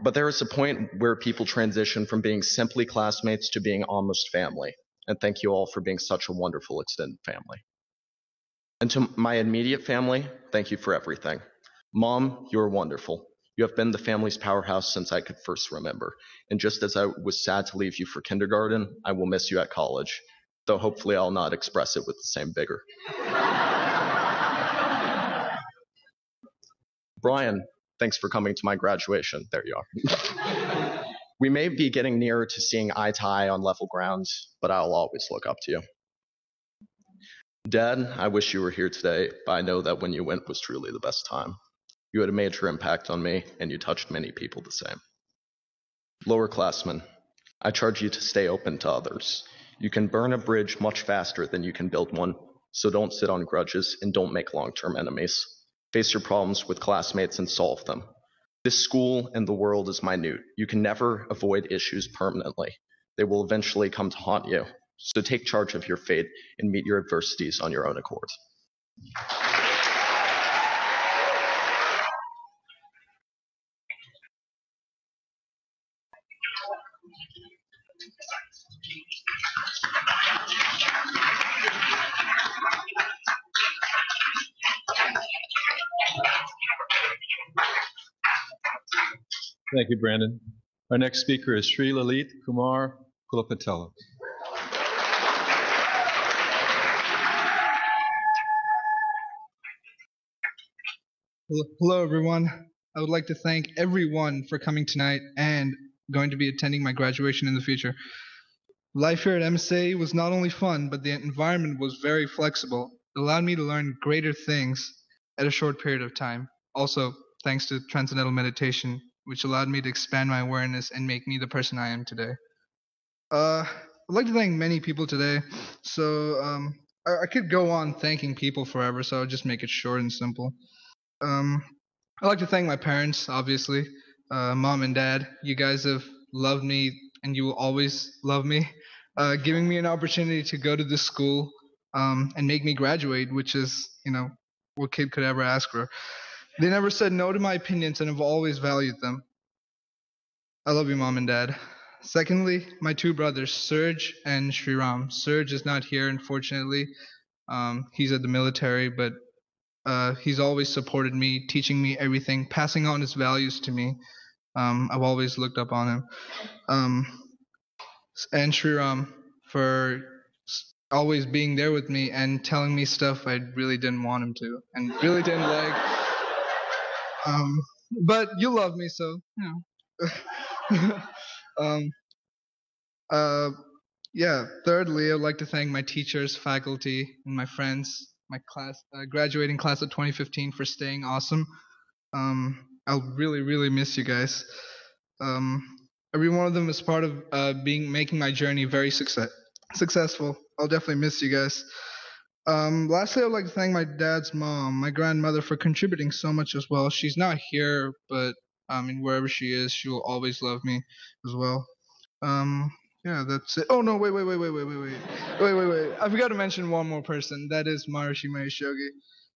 Speaker 17: But there is a point where people transition from being simply classmates to being almost family. And thank you all for being such a wonderful extended family. And to my immediate family, thank you for everything. Mom, you are wonderful. You have been the family's powerhouse since I could first remember. And just as I was sad to leave you for kindergarten, I will miss you at college, though hopefully I'll not express it with the same vigor. Brian, thanks for coming to my graduation. There you are. We may be getting nearer to seeing eye to eye on level ground, but I'll always look up to you. Dad, I wish you were here today, but I know that when you went was truly the best time. You had a major impact on me, and you touched many people the same. Lowerclassmen, I charge you to stay open to others. You can burn a bridge much faster than you can build one, so don't sit on grudges and don't make long-term enemies. Face your problems with classmates and solve them. This school and the world is minute. You can never avoid issues permanently. They will eventually come to haunt you. So take charge of your fate and meet your adversities on your own accord.
Speaker 1: Thank you, Brandon. Our next speaker is Sri Lalit Kumar Kulapatella.
Speaker 18: Hello, everyone. I would like to thank everyone for coming tonight and going to be attending my graduation in the future. Life here at MSAE was not only fun, but the environment was very flexible. It allowed me to learn greater things at a short period of time. Also, thanks to transcendental meditation, which allowed me to expand my awareness and make me the person I am today. I'd like to thank many people today. So I could go on thanking people forever, so I'll just make it short and simple. I'd like to thank my parents, obviously. Mom and Dad, you guys have loved me and you will always love me. giving me an opportunity to go to this school and make me graduate, which is, what kid could ever ask for. They never said no to my opinions and have always valued them. I love you, Mom and Dad. Secondly, my two brothers, Serge and Shriram. Serge is not here, unfortunately. He's at the military, but he's always supported me, teaching me everything, passing on his values to me. I've always looked up on him. And Shriram for always being there with me and telling me stuff I really didn't want him to and really didn't like. But you love me, so, yeah. Thirdly, I'd like to thank my teachers, faculty, and my friends, my class, graduating class of 2015 for staying awesome. I'll really, really miss you guys. Every one of them is part of making my journey very successful. I'll definitely miss you guys. Lastly, I'd like to thank my dad's mom, my grandmother, for contributing so much as well. She's not here, but wherever she is, she will always love me as well. Yeah, that's it. Oh no, wait. I forgot to mention one more person. That is Maharishi Mahesh Yogi.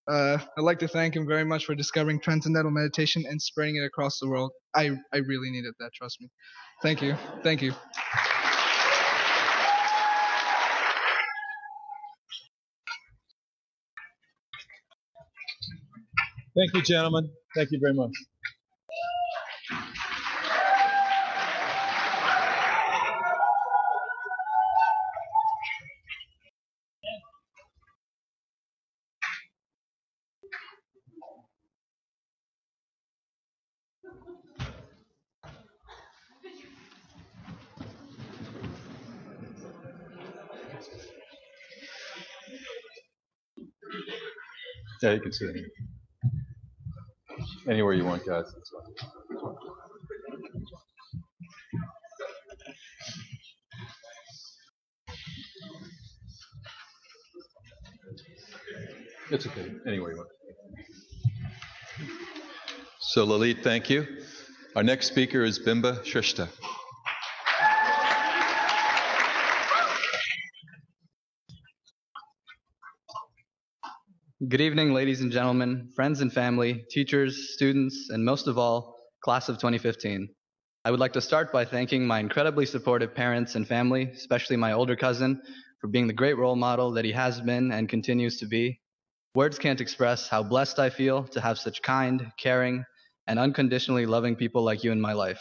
Speaker 18: I'd like to thank him very much for discovering transcendental meditation and spreading it across the world. I really needed that, trust me. Thank you. Thank you.
Speaker 1: Thank you, gentlemen. Thank you very much. Yeah, you can sit anywhere you want, guys. It's okay. Anywhere you want.
Speaker 19: So, Lalit, thank you. Our next speaker is Bimba Shrishta.
Speaker 20: Good evening, ladies and gentlemen, friends and family, teachers, students, and most of all, class of 2015. I would like to start by thanking my incredibly supportive parents and family, especially my older cousin, for being the great role model that he has been and continues to be. Words can't express how blessed I feel to have such kind, caring, and unconditionally loving people like you in my life.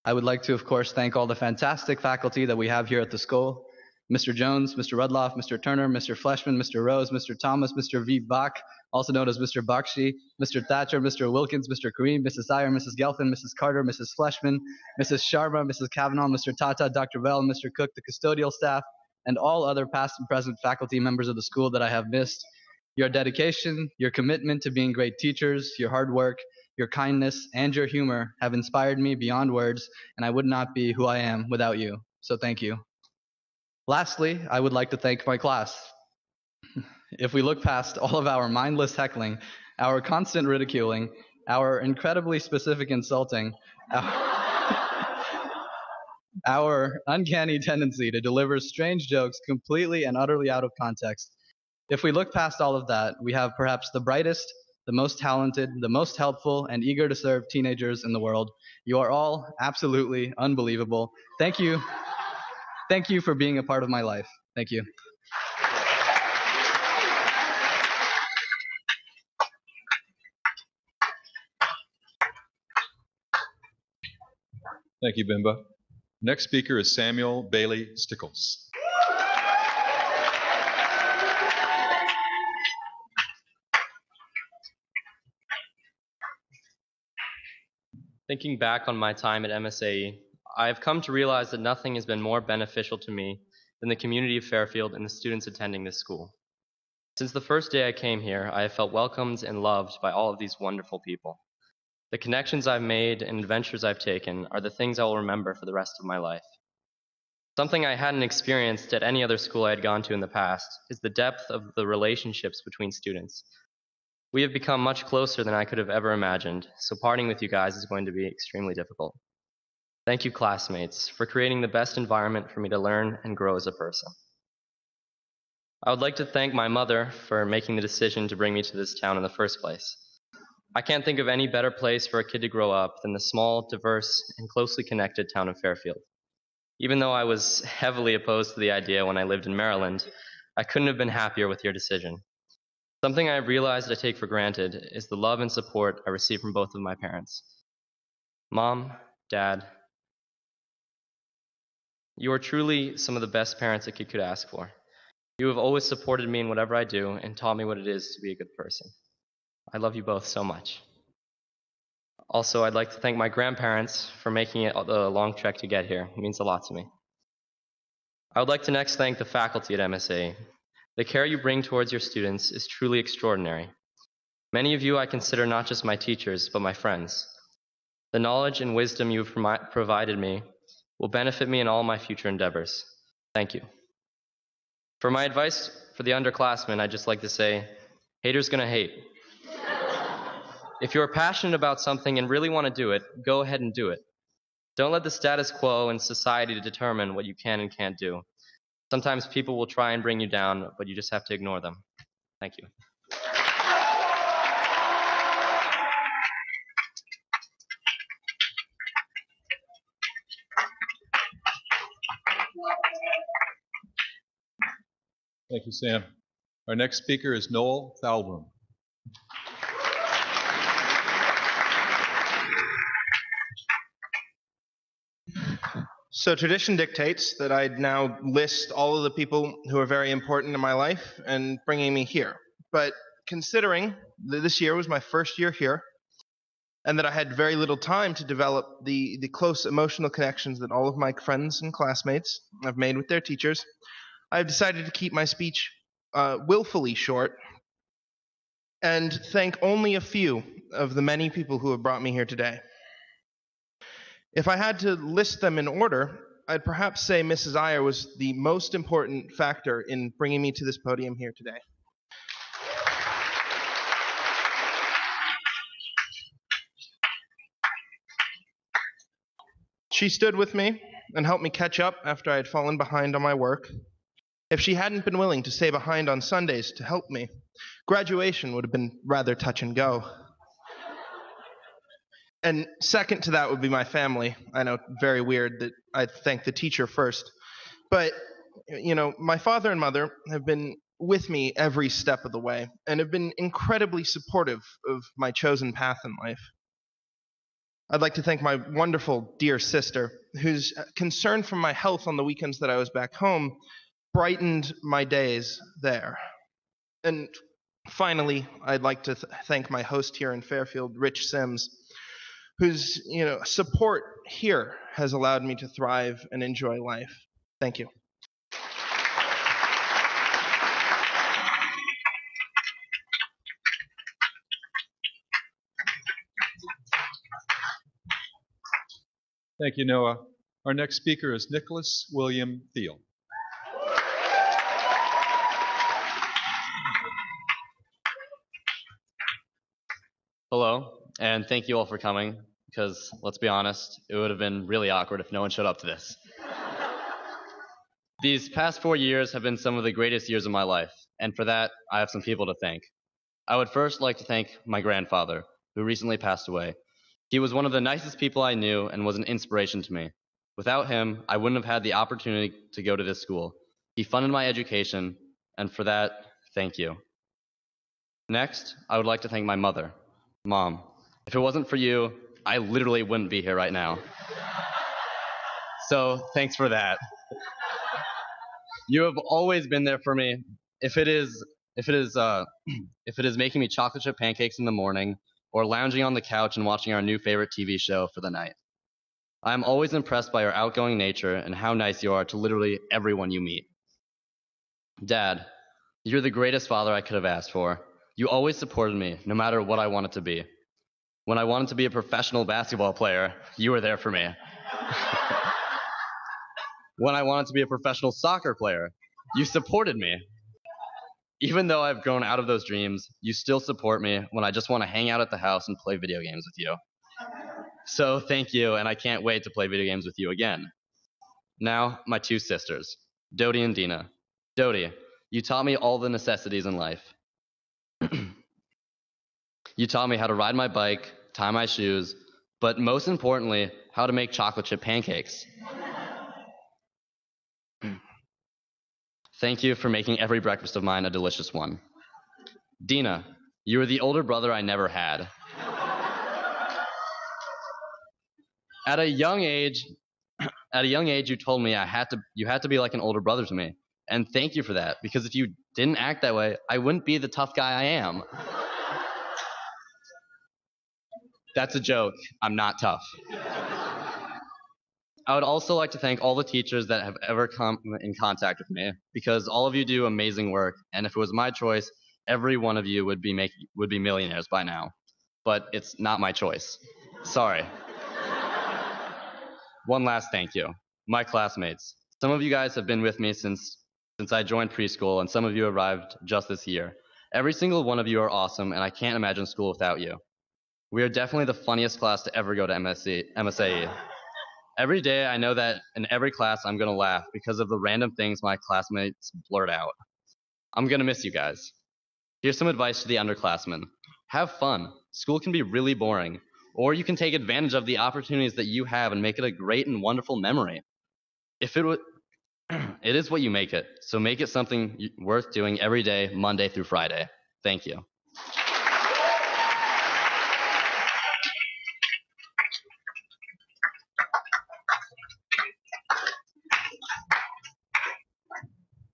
Speaker 20: I would like to, of course, thank all the fantastic faculty that we have here at the school. Mr. Jones, Mr. Rudloff, Mr. Turner, Mr. Fleshman, Mr. Rose, Mr. Thomas, Mr. V. Bach, also known as Mr. Bakshi, Mr. Thatcher, Mr. Wilkins, Mr. Kareem, Mrs. Iyer, Mrs. Gelfin, Mrs. Carter, Mrs. Fleshman, Mrs. Sharma, Mrs. Kavanaugh, Mr. Tata, Dr. Bell, Mr. Cook, the custodial staff, and all other past and present faculty members of the school that I have missed. Your dedication, your commitment to being great teachers, your hard work, your kindness, and your humor have inspired me beyond words, and I would not be who I am without you. So thank you. Lastly, I would like to thank my class. If we look past all of our mindless heckling, our constant ridiculing, our incredibly specific insulting, our uncanny tendency to deliver strange jokes completely and utterly out of context, if we look past all of that, we have perhaps the brightest, the most talented, the most helpful, and eager to serve teenagers in the world. You are all absolutely unbelievable. Thank you. Thank you for being a part of my life. Thank you.
Speaker 19: Thank you, Bimba. Next speaker is Samuel Bailey Stickles.
Speaker 21: Thinking back on my time at MSAE, I have come to realize that nothing has been more beneficial to me than the community of Fairfield and the students attending this school. Since the first day I came here, I have felt welcomed and loved by all of these wonderful people. The connections I've made and adventures I've taken are the things I will remember for the rest of my life. Something I hadn't experienced at any other school I had gone to in the past is the depth of the relationships between students. We have become much closer than I could have ever imagined, so parting with you guys is going to be extremely difficult. Thank you, classmates, for creating the best environment for me to learn and grow as a person. I would like to thank my mother for making the decision to bring me to this town in the first place. I can't think of any better place for a kid to grow up than the small, diverse, and closely connected town of Fairfield. Even though I was heavily opposed to the idea when I lived in Maryland, I couldn't have been happier with your decision. Something I've realized I take for granted is the love and support I receive from both of my parents. Mom, Dad, you are truly some of the best parents a kid could ask for. You have always supported me in whatever I do and taught me what it is to be a good person. I love you both so much. Also, I'd like to thank my grandparents for making it a long trek to get here. It means a lot to me. I would like to next thank the faculty at MSAE. The care you bring towards your students is truly extraordinary. Many of you I consider not just my teachers, but my friends. The knowledge and wisdom you have provided me will benefit me in all my future endeavors. Thank you. For my advice for the underclassmen, I'd just like to say, haters gonna hate. If you're passionate about something and really want to do it, go ahead and do it. Don't let the status quo in society determine what you can and can't do. Sometimes people will try and bring you down, but you just have to ignore them. Thank you.
Speaker 19: Thank you, Sam. Our next speaker is Noel Thalbroom.
Speaker 3: So tradition dictates that I'd now list all of the people who are very important in my life and bringing me here. But considering that this year was my first year here, and that I had very little time to develop the close emotional connections that all of my friends and classmates have made with their teachers, I've decided to keep my speech willfully short and thank only a few of the many people who have brought me here today. If I had to list them in order, I'd perhaps say Mrs. Iyer was the most important factor in bringing me to this podium here today. She stood with me and helped me catch up after I had fallen behind on my work. If she hadn't been willing to stay behind on Sundays to help me, graduation would have been rather touch and go. And second to that would be my family. I know, very weird that I thank the teacher first. But, you know, my father and mother have been with me every step of the way and have been incredibly supportive of my chosen path in life. I'd like to thank my wonderful dear sister, whose concern for my health on the weekends that I was back home brightened my days there. And finally, I'd like to thank my host here in Fairfield, Rich Sims, whose support here has allowed me to thrive and enjoy life. Thank you.
Speaker 19: Thank you, Noah. Our next speaker is Nicholas William Thiel.
Speaker 22: Hello, and thank you all for coming, because let's be honest, it would have been really awkward if no one showed up to this. These past 4 years have been some of the greatest years of my life, and for that, I have some people to thank. I would first like to thank my grandfather, who recently passed away. He was one of the nicest people I knew and was an inspiration to me. Without him, I wouldn't have had the opportunity to go to this school. He funded my education, and for that, thank you. Next, I would like to thank my mother. Mom, if it wasn't for you, I literally wouldn't be here right now. So, thanks for that. You have always been there for me. If it is making me chocolate chip pancakes in the morning, or lounging on the couch and watching our new favorite TV show for the night. I am always impressed by your outgoing nature and how nice you are to literally everyone you meet. Dad, you're the greatest father I could have asked for. You always supported me, no matter what I wanted to be. When I wanted to be a professional basketball player, you were there for me. When I wanted to be a professional soccer player, you supported me. Even though I've grown out of those dreams, you still support me when I just want to hang out at the house and play video games with you. So thank you, and I can't wait to play video games with you again. Now, my two sisters, Dodie and Dina. Dodie, you taught me all the necessities in life. You taught me how to ride my bike, tie my shoes, but most importantly, how to make chocolate chip pancakes. Thank you for making every breakfast of mine a delicious one. Dina, you were the older brother I never had. At a young age, you told me you had to be like an older brother to me. And thank you for that, because if you didn't act that way, I wouldn't be the tough guy I am. That's a joke. I'm not tough. I would also like to thank all the teachers that have ever come in contact with me, because all of you do amazing work, and if it was my choice, every one of you would be millionaires by now. But it's not my choice. Sorry. One last thank you. My classmates. Some of you guys have been with me since I joined preschool, and some of you arrived just this year. Every single one of you are awesome, and I can't imagine school without you. We are definitely the funniest class to ever go to MSAE. Every day I know that in every class I'm going to laugh because of the random things my classmates blurt out. I'm going to miss you guys. Here's some advice to the underclassmen. Have fun. School can be really boring. Or you can take advantage of the opportunities that you have and make it a great and wonderful memory. It is what you make it. So make it something worth doing every day, Monday through Friday. Thank you.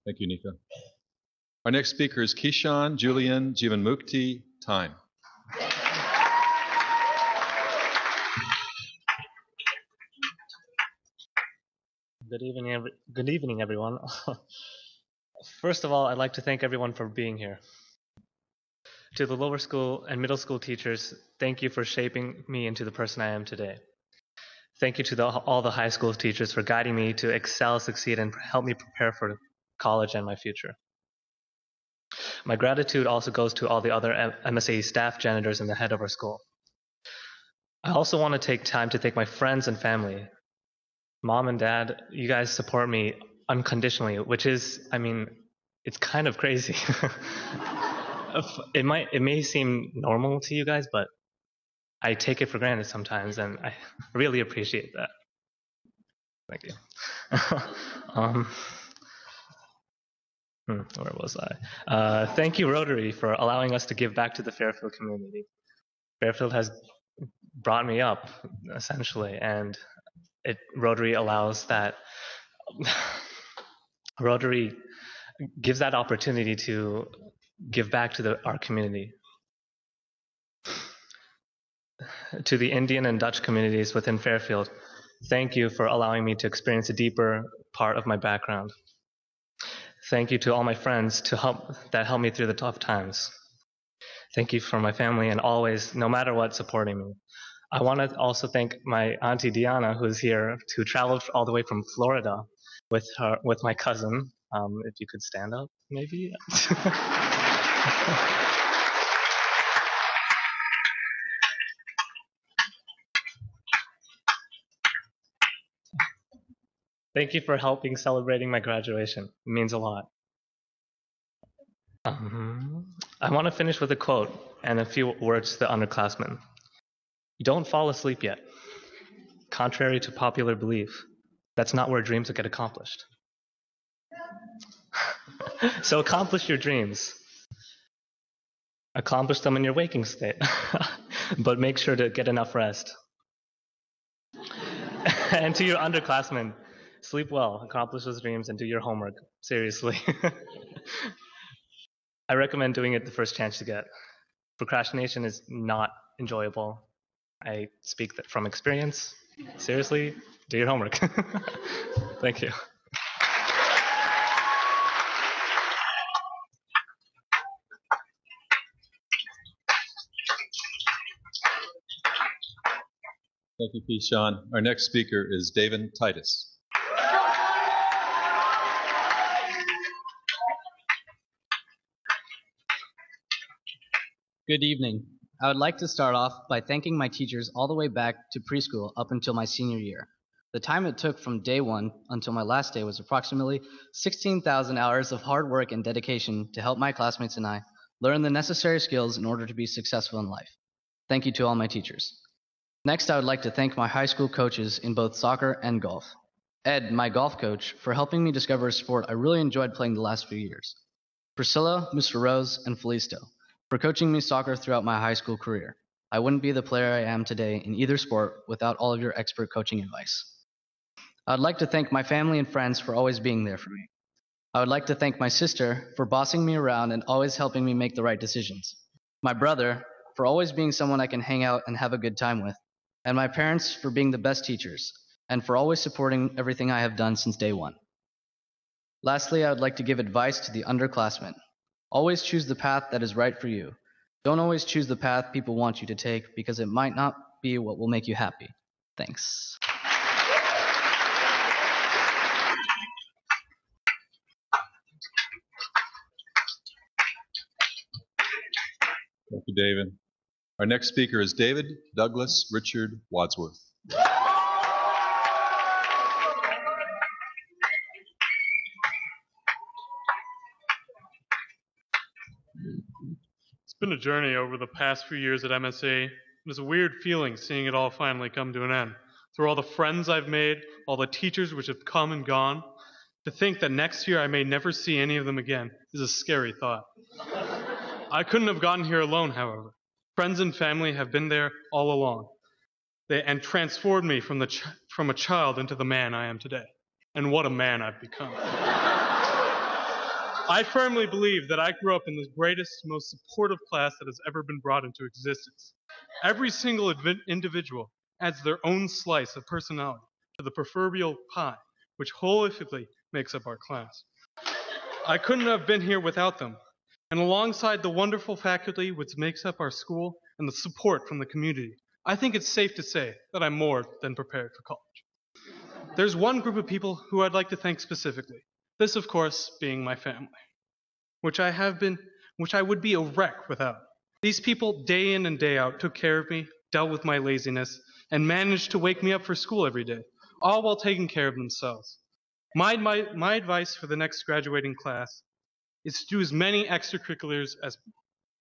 Speaker 19: Thank you, Nika. Our next speaker is Kishan Julian Jivanmukti. Time.
Speaker 5: Good evening, everyone. First of all, I'd like to thank everyone for being here. To the lower school and middle school teachers, thank you for shaping me into the person I am today. Thank you to all the high school teachers for guiding me to excel, succeed, and help me prepare for college and my future. My gratitude also goes to all the other MSAE staff, janitors, and the head of our school. I also want to take time to thank my friends and family. Mom and Dad, you guys support me unconditionally, which is, it's kind of crazy. It may seem normal to you guys, but I take it for granted sometimes, and I really appreciate that. Thank you. Where was I? Thank you, Rotary, for allowing us to give back to the Fairfield community. Fairfield has brought me up, essentially, and Rotary allows that. Rotary gives that opportunity to give back to our community. To the Indian and Dutch communities within Fairfield, thank you for allowing me to experience a deeper part of my background. Thank you to all my friends that helped me through the tough times. Thank you for my family and always, no matter what, supporting me. I want to also thank my auntie Diana, who's here, who traveled all the way from Florida with my cousin. If you could stand up, maybe. Thank you for helping celebrating my graduation. It means a lot. I want to finish with a quote and a few words to the underclassmen. Don't fall asleep yet. Contrary to popular belief, that's not where dreams will get accomplished. So accomplish your dreams. Accomplish them in your waking state. But make sure to get enough rest. And to your underclassmen, sleep well, accomplish those dreams, and do your homework. Seriously. I recommend doing it the first chance you get. Procrastination is not enjoyable. I speak from experience. Seriously, do your homework. Thank you.
Speaker 19: Thank you, Kishan. Our next speaker is David Titus.
Speaker 6: Good evening. I would like to start off by thanking my teachers all the way back to preschool up until my senior year. The time it took from day one until my last day was approximately 16,000 hours of hard work and dedication to help my classmates and I learn the necessary skills in order to be successful in life. Thank you to all my teachers. Next, I would like to thank my high school coaches in both soccer and golf. Ed, my golf coach, for helping me discover a sport I really enjoyed playing the last few years. Priscilla, Mr. Rose, and Felisto, for coaching me soccer throughout my high school career. I wouldn't be the player I am today in either sport without all of your expert coaching advice. I'd like to thank my family and friends for always being there for me. I would like to thank my sister for bossing me around and always helping me make the right decisions. My brother for always being someone I can hang out and have a good time with. And my parents for being the best teachers and for always supporting everything I have done since day one. Lastly, I would like to give advice to the underclassmen. Always choose the path that is right for you. Don't always choose the path people want you to take because it might not be what will make you happy. Thanks.
Speaker 19: Thank you, David. Our next speaker is David Douglas Richard Wadsworth.
Speaker 7: It's been a journey over the past few years at MSA. It was a weird feeling seeing it all finally come to an end. Through all the friends I've made, all the teachers which have come and gone, to think that next year I may never see any of them again is a scary thought. I couldn't have gotten here alone, however. Friends and family have been there all along and transformed me from a child into the man I am today. And what a man I've become. I firmly believe that I grew up in the greatest, most supportive class that has ever been brought into existence. Every single individual adds their own slice of personality to the proverbial pie, which holistically makes up our class. I couldn't have been here without them. And alongside the wonderful faculty which makes up our school and the support from the community, I think it's safe to say that I'm more than prepared for college. There's one group of people who I'd like to thank specifically. This, of course, being my family, which I would be a wreck without. These people, day in and day out, took care of me, dealt with my laziness, and managed to wake me up for school every day, all while taking care of themselves. My advice for the next graduating class is to do as many extracurriculars as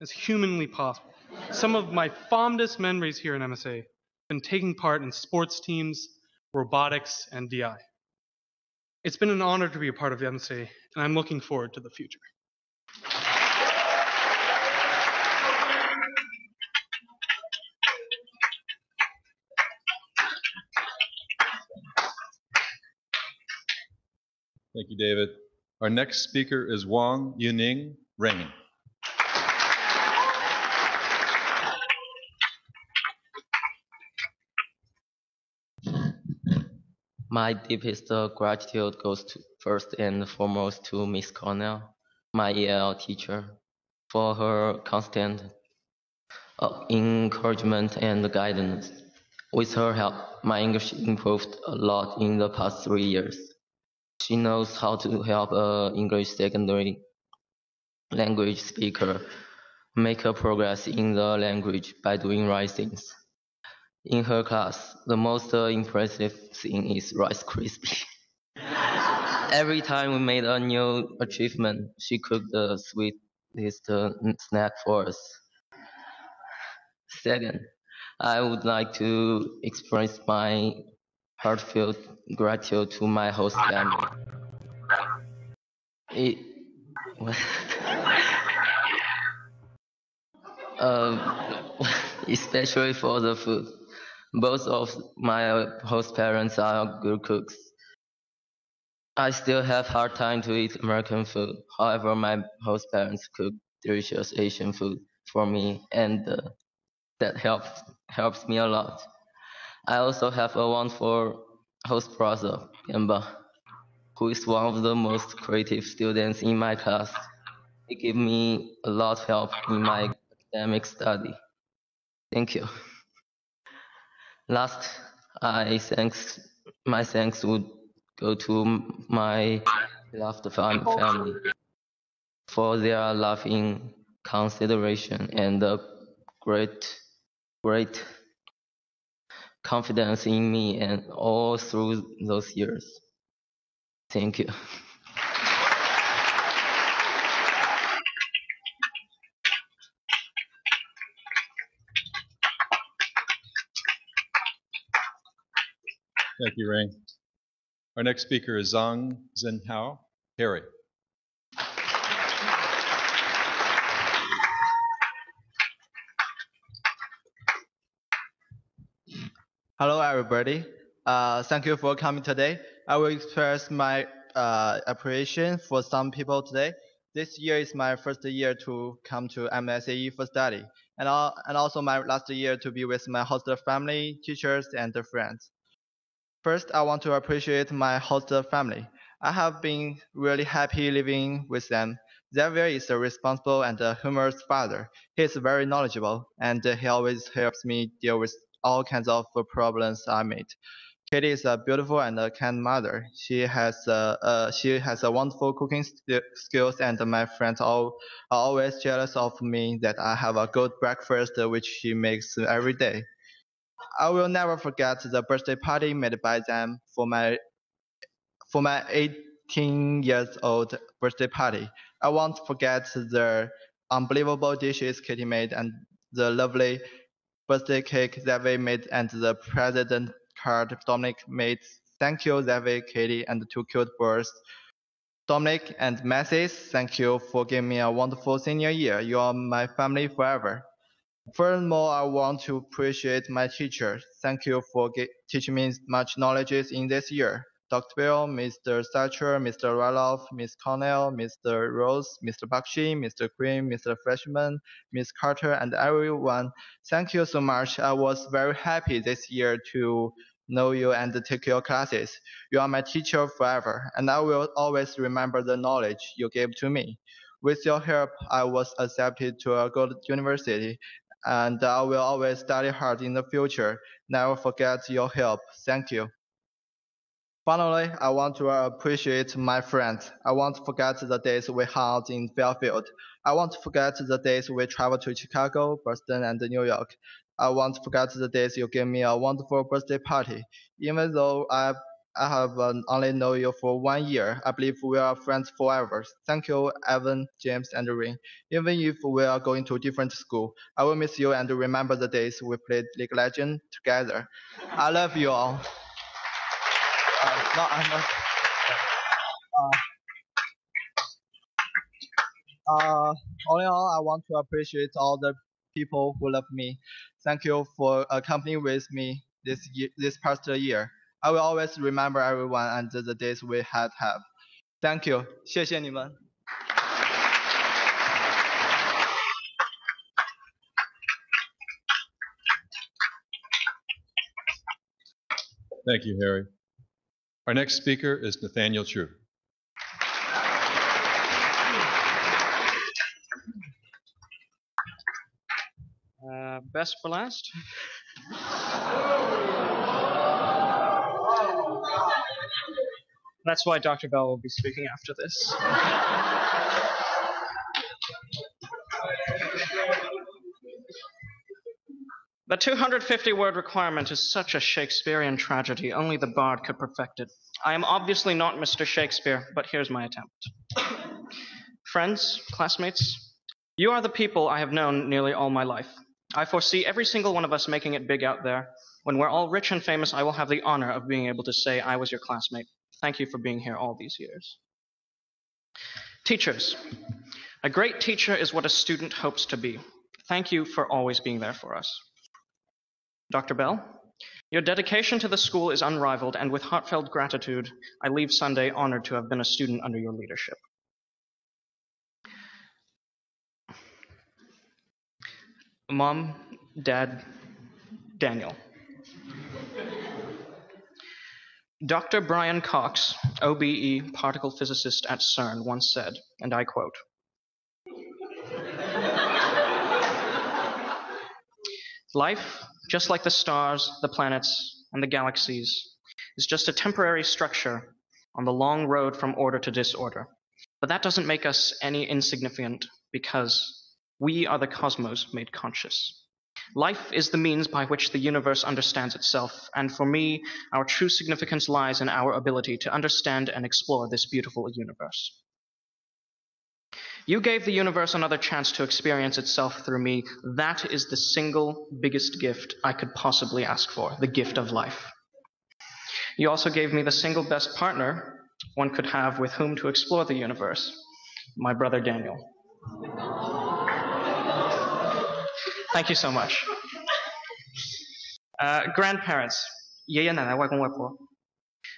Speaker 7: humanly possible. Some of my fondest memories here in MSA have been taking part in sports teams, robotics, and DI. It's been an honor to be a part of the MSA, and I'm looking forward to the future.
Speaker 19: Thank you, David. Our next speaker is Wang Yuning Rain.
Speaker 23: My deepest gratitude goes first and foremost to Miss Cornell, my EL teacher, for her constant encouragement and guidance. With her help, my English improved a lot in the past 3 years. She knows how to help an English secondary language speaker make a progress in the language by doing right things. In her class, the most impressive thing is Rice Krispie. Every time we made a new achievement, she cooked the sweetest snack for us. Second, I would like to express my heartfelt gratitude to my host family. Especially for the food. Both of my host parents are good cooks. I still have hard time to eat American food. However, my host parents cook delicious Asian food for me, and that helps me a lot. I also have a wonderful host brother, Yamba, who is one of the most creative students in my class. He gave me a lot of help in my academic study. Thank you. Last, my thanks would go to my beloved family for their loving consideration and great confidence in me and all through those years. Thank you.
Speaker 19: Thank you, Ray. Our next speaker is Zhang Zhenhao. Harry.
Speaker 4: Hello, everybody. Thank you for coming today. I will express my appreciation for some people today. This year is my first year to come to MSAE for study, and also my last year to be with my host family, teachers, and friends. First, I want to appreciate my host family. I have been really happy living with them. Xavier is a responsible and a humorous father. He is very knowledgeable, and he always helps me deal with all kinds of problems I meet. Katie is a beautiful and a kind mother. She has a wonderful cooking skills, and my friends are always jealous of me that I have a good breakfast which she makes every day. I will never forget the birthday party made by them for my 18 years old birthday party. I won't forget the unbelievable dishes Katie made and the lovely birthday cake Xavier made and the present card Dominic made. Thank you, Xavier, Katie, and the two cute birds. Dominic and Matthew, thank you for giving me a wonderful senior year. You are my family forever. Furthermore, I want to appreciate my teachers. Thank you for teaching me much knowledge in this year. Dr. Bill, Mr. Thatcher, Mr. Raloff, Ms. Cornell, Mr. Rose, Mr. Bakshi, Mr. Green, Mr. Freshman, Ms. Carter, and everyone. Thank you so much. I was very happy this year to know you and take your classes. You are my teacher forever, and I will always remember the knowledge you gave to me. With your help, I was accepted to a good university, and I will always study hard in the future. Never forget your help. Thank you. Finally, I want to appreciate my friends. I won't forget the days we hung out in Fairfield. I won't forget the days we traveled to Chicago, Boston, and New York. I won't forget the days you gave me a wonderful birthday party. Even though I have only known you for 1 year, I believe we are friends forever. Thank you, Evan, James, and Ring. Even if we are going to different school, I will miss you and remember the days we played League of Legends together. I love you all. No, I'm not. All in all, I want to appreciate all the people who love me. Thank you for accompanying with me this past year. I will always remember everyone and the days we had have. Thank you. 谢谢你们。
Speaker 19: Thank you, Harry. Our next speaker is Nathaniel Chu.
Speaker 8: Best for last. That's why Dr. Bell will be speaking after this. The 250-word requirement is such a Shakespearean tragedy, only the bard could perfect it. I am obviously not Mr. Shakespeare, but here's my attempt. Friends, classmates, you are the people I have known nearly all my life. I foresee every single one of us making it big out there. When we're all rich and famous, I will have the honor of being able to say I was your classmate. Thank you for being here all these years. Teachers. A great teacher is what a student hopes to be. Thank you for always being there for us. Dr. Bell, your dedication to the school is unrivaled, and with heartfelt gratitude, I leave Sunday honored to have been a student under your leadership. Mom, Dad, Daniel. Dr. Brian Cox, OBE particle physicist at CERN, once said, and I quote, "Life, just like the stars, the planets, and the galaxies, is just a temporary structure on the long road from order to disorder. But that doesn't make us any insignificant, because we are the cosmos made conscious. Life is the means by which the universe understands itself, and for me, our true significance lies in our ability to understand and explore this beautiful universe. You gave the universe another chance to experience itself through me. That is the single biggest gift I could possibly ask for, the gift of life. You also gave me the single best partner one could have with whom to explore the universe, my brother Daniel. Thank you so much. Grandparents, 爷爷奶奶外公外婆，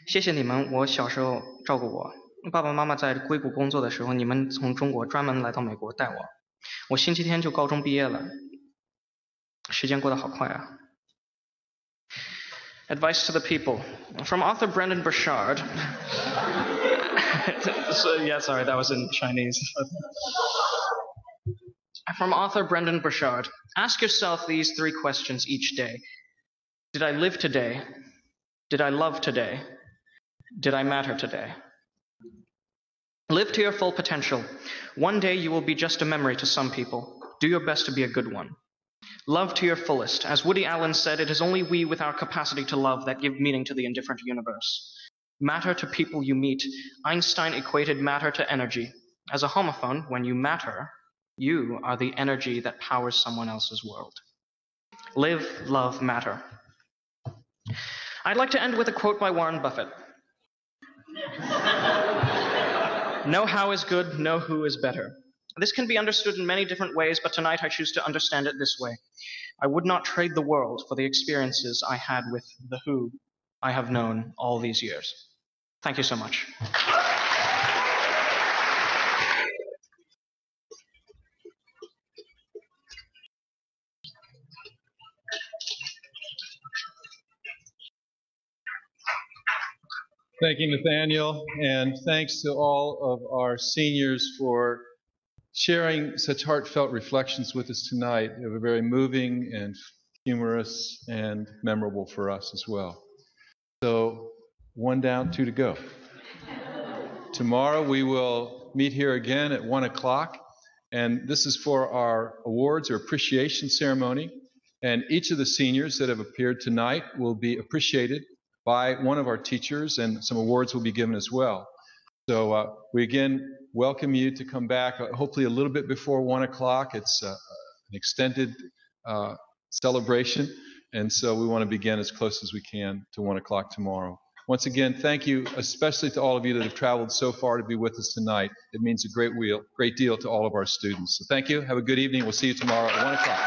Speaker 8: 谢谢你们，我小时候照顾我。爸爸妈妈在硅谷工作的时候，你们从中国专门来到美国带我。我星期天就高中毕业了，时间过得好快啊。Advice to the people. From author Brendan Burchard. Sorry, that was in Chinese. From author Brendan Burchard. Ask yourself these 3 questions each day. Did I live today? Did I love today? Did I matter today? Live to your full potential. One day you will be just a memory to some people. Do your best to be a good one. Love to your fullest. As Woody Allen said, it is only we with our capacity to love that give meaning to the indifferent universe. Matter to people you meet. Einstein equated matter to energy. As a homophone, when you matter, you are the energy that powers someone else's world. Live, love, matter. I'd like to end with a quote by Warren Buffett. Know how is good, know who is better. This can be understood in many different ways, but tonight I choose to understand it this way. I would not trade the world for the experiences I had with the who I have known all these years. Thank you so much.
Speaker 1: Thank you, Nathaniel, and thanks to all of our seniors for sharing such heartfelt reflections with us tonight. They were very moving and humorous and memorable for us as well. So, 1 down, 2 to go. Tomorrow we will meet here again at 1 o'clock, and this is for our awards or appreciation ceremony. And each of the seniors that have appeared tonight will be appreciated by one of our teachers, and some awards will be given as well. So we again welcome you to come back, hopefully a little bit before 1 o'clock. It's an extended celebration, and so we want to begin as close as we can to 1 o'clock tomorrow. Once again, thank you, especially to all of you that have traveled so far to be with us tonight. It means a great deal to all of our students. So thank you. Have a good evening. We'll see you tomorrow at 1 o'clock.